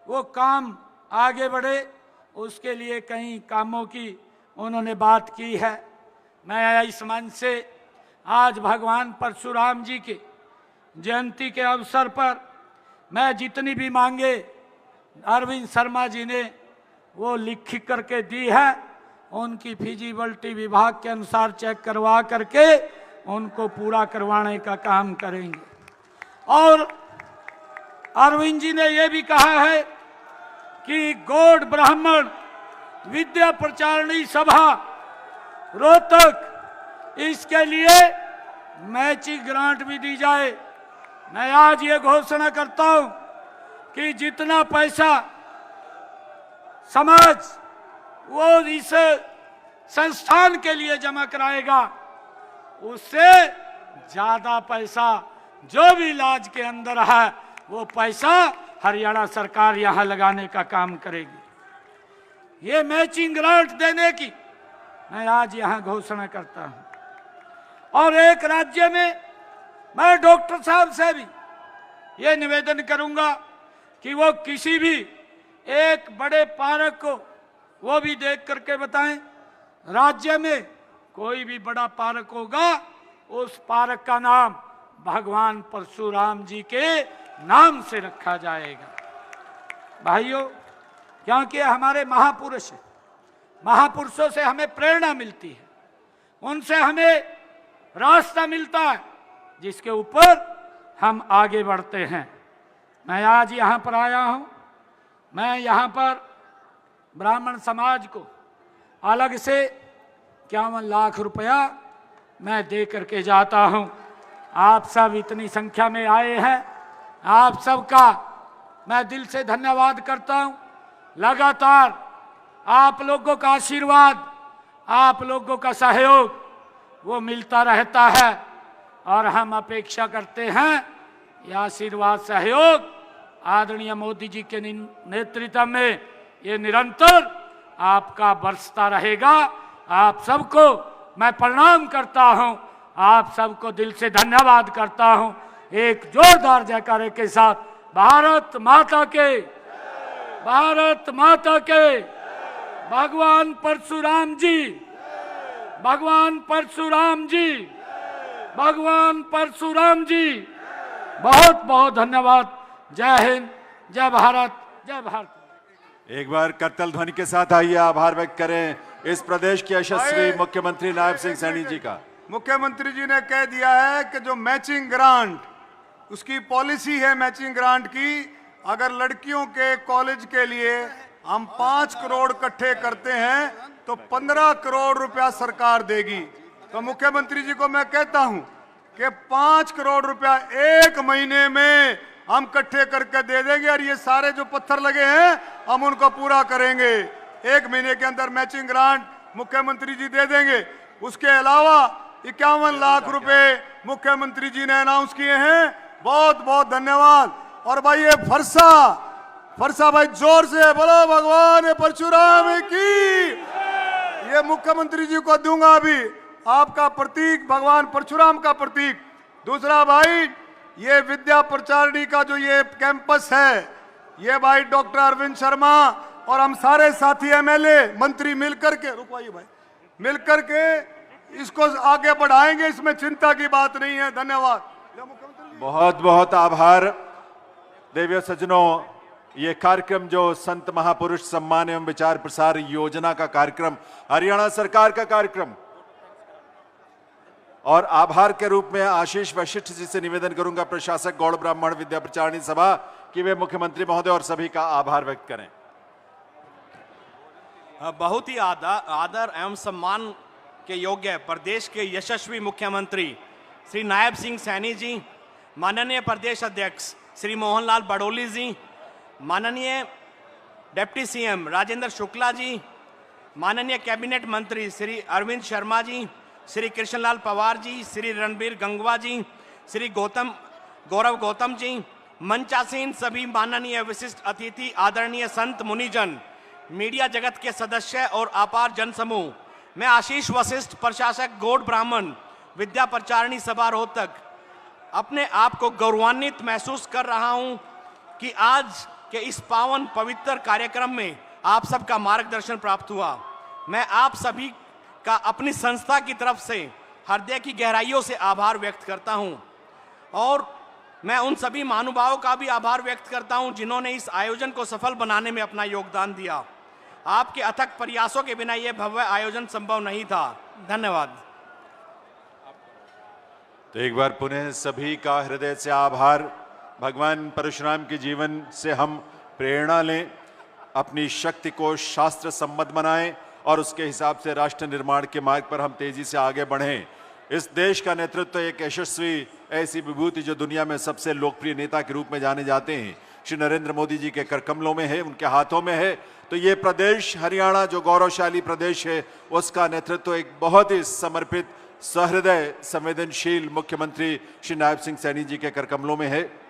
वो काम आगे बढ़े, उसके लिए कई कामों की उन्होंने बात की है। मैं इस मंच से आज भगवान परशुराम जी के जयंती के अवसर पर मैं जितनी भी मांगे अरविंद शर्मा जी ने वो लिख करके दी है, उनकी फिजिबिलिटी विभाग के अनुसार चेक करवा करके उनको पूरा करवाने का काम करेंगे। और अरविंद जी ने ये भी कहा है कि गौड़ ब्राह्मण विद्या प्रचारणी सभा रोहतक, इसके लिए मैचिंग ग्रांट भी दी जाए। मैं आज ये घोषणा करता हूं कि जितना पैसा समाज वो इस संस्थान के लिए जमा कराएगा, उससे ज्यादा पैसा जो भी इलाज के अंदर है वो पैसा हरियाणा सरकार यहां लगाने का काम करेगी। ये मैचिंग ग्रांट देने की मैं आज यहां घोषणा करता हूं। और एक राज्य में मैं डॉक्टर साहब से भी ये निवेदन करूंगा कि वो किसी भी एक बड़े पार्क को वो भी देख करके बताएं। राज्य में कोई भी बड़ा पार्क होगा, उस पार्क का नाम भगवान परशुराम जी के नाम से रखा जाएगा। भाइयों, क्योंकि हमारे महापुरुष, महापुरुषों से हमें प्रेरणा मिलती है, उनसे हमें रास्ता मिलता है जिसके ऊपर हम आगे बढ़ते हैं। मैं आज यहाँ पर आया हूँ, मैं यहाँ पर ब्राह्मण समाज को अलग से 51 लाख रुपया मैं दे करके जाता हूँ। आप सब इतनी संख्या में आए हैं, आप सबका मैं दिल से धन्यवाद करता हूँ। लगातार आप लोगों का आशीर्वाद, आप लोगों का सहयोग वो मिलता रहता है और हम अपेक्षा करते हैं ये आशीर्वाद सहयोग आदरणीय मोदी जी के नेतृत्व में ये निरंतर आपका बरसता रहेगा। आप सबको मैं प्रणाम करता हूं, आप सबको दिल से धन्यवाद करता हूं। एक जोरदार जयकारे के साथ भारत माता के, भारत माता के, भगवान परशुराम जी, भगवान परशुराम जी, भगवान परशुराम जी। बहुत बहुत धन्यवाद। जय हिंद, जय भारत, जय भारत। एक बार करतल ध्वनि के साथ आइए आभार व्यक्त करें इस प्रदेश के यशस्वी मुख्यमंत्री नायब सिंह सैनी जी का। मुख्यमंत्री जी ने कह दिया है कि जो मैचिंग ग्रांट, उसकी पॉलिसी है मैचिंग ग्रांट की, अगर लड़कियों के कॉलेज के लिए हम 5 करोड़ इकट्ठे करते हैं तो 15 करोड़ रुपया सरकार देगी। तो मुख्यमंत्री जी को मैं कहता हूं कि 5 करोड़ रुपया 1 महीने में हम इकट्ठे करके दे देंगे और ये सारे जो पत्थर लगे हैं हम उनको पूरा करेंगे। 1 महीने के अंदर मैचिंग ग्रांट मुख्यमंत्री जी दे देंगे। उसके अलावा 51 लाख रुपए मुख्यमंत्री जी ने अनाउंस किए हैं। बहुत बहुत धन्यवाद। और भाई ये फरसा भाई जोर से बोलो भगवान परशुराम की। ये मुख्यमंत्री जी को दूंगा अभी, आपका प्रतीक, भगवान परशुराम का प्रतीक। दूसरा भाई, ये विद्या प्रचारणी का जो ये कैंपस है, ये भाई डॉक्टर अरविंद शर्मा और हम सारे साथी एमएलए मंत्री मिलकर के, रुकवाइए भाई, मिलकर के इसको आगे बढ़ाएंगे, इसमें चिंता की बात नहीं है। धन्यवाद। बहुत बहुत आभार। देवियों सज्जनों, ये कार्यक्रम जो संत महापुरुष सम्मान एवं विचार प्रसार योजना का कार्यक्रम, हरियाणा सरकार का कार्यक्रम, और आभार के रूप में आशीष वशिष्ठ जी से निवेदन करूंगा, प्रशासक गौड़ ब्राह्मण विद्या प्रचारणी सभा, कि वे मुख्यमंत्री महोदय और सभी का आभार व्यक्त करें। बहुत ही आदर एवं सम्मान के योग्य प्रदेश के यशस्वी मुख्यमंत्री श्री नायब सिंह सैनी जी, माननीय प्रदेश अध्यक्ष श्री मोहनलाल बड़ोली जी, माननीय डिप्टी सीएम राजेंद्र शुक्ला जी, माननीय कैबिनेट मंत्री श्री अरविंद शर्मा जी, श्री कृष्णलाल पवार जी, श्री रणबीर गंगवा जी, श्री गौरव गौतम जी, मंचासीन सभी माननीय विशिष्ट अतिथि, आदरणीय संत मुनिजन, मीडिया जगत के सदस्य और अपार जनसमूह, मैं आशीष वशिष्ठ, प्रशासक गौड़ ब्राह्मण विद्या प्रचारणी सभा रोहतक, अपने आप को गौरवान्वित महसूस कर रहा हूं कि आज के इस पावन पवित्र कार्यक्रम में आप सबका मार्गदर्शन प्राप्त हुआ। मैं आप सभी का अपनी संस्था की तरफ से हृदय की गहराइयों से आभार व्यक्त करता हूं और मैं उन सभी महानुभावों का भी आभार व्यक्त करता हूं जिन्होंने इस आयोजन को सफल बनाने में अपना योगदान दिया। आपके अथक प्रयासों के बिना यह भव्य आयोजन संभव नहीं था। धन्यवाद। तो एक बार पुनः सभी का हृदय से आभार। भगवान परशुराम के जीवन से हम प्रेरणा लें। अपनी शक्ति को शास्त्र सम्मत बनाएं और उसके हिसाब से राष्ट्र निर्माण के मार्ग पर हम तेजी से आगे बढ़ें। इस देश का नेतृत्व एक यशस्वी ऐसी विभूति जो दुनिया में सबसे लोकप्रिय नेता के रूप में जाने जाते हैं, श्री नरेंद्र मोदी जी के करकमलों में है, उनके हाथों में है। तो ये प्रदेश हरियाणा जो गौरवशाली प्रदेश है, उसका नेतृत्व एक बहुत ही समर्पित, सहृदय, संवेदनशील मुख्यमंत्री श्री नायब सिंह सैनी जी के करकमलों में है।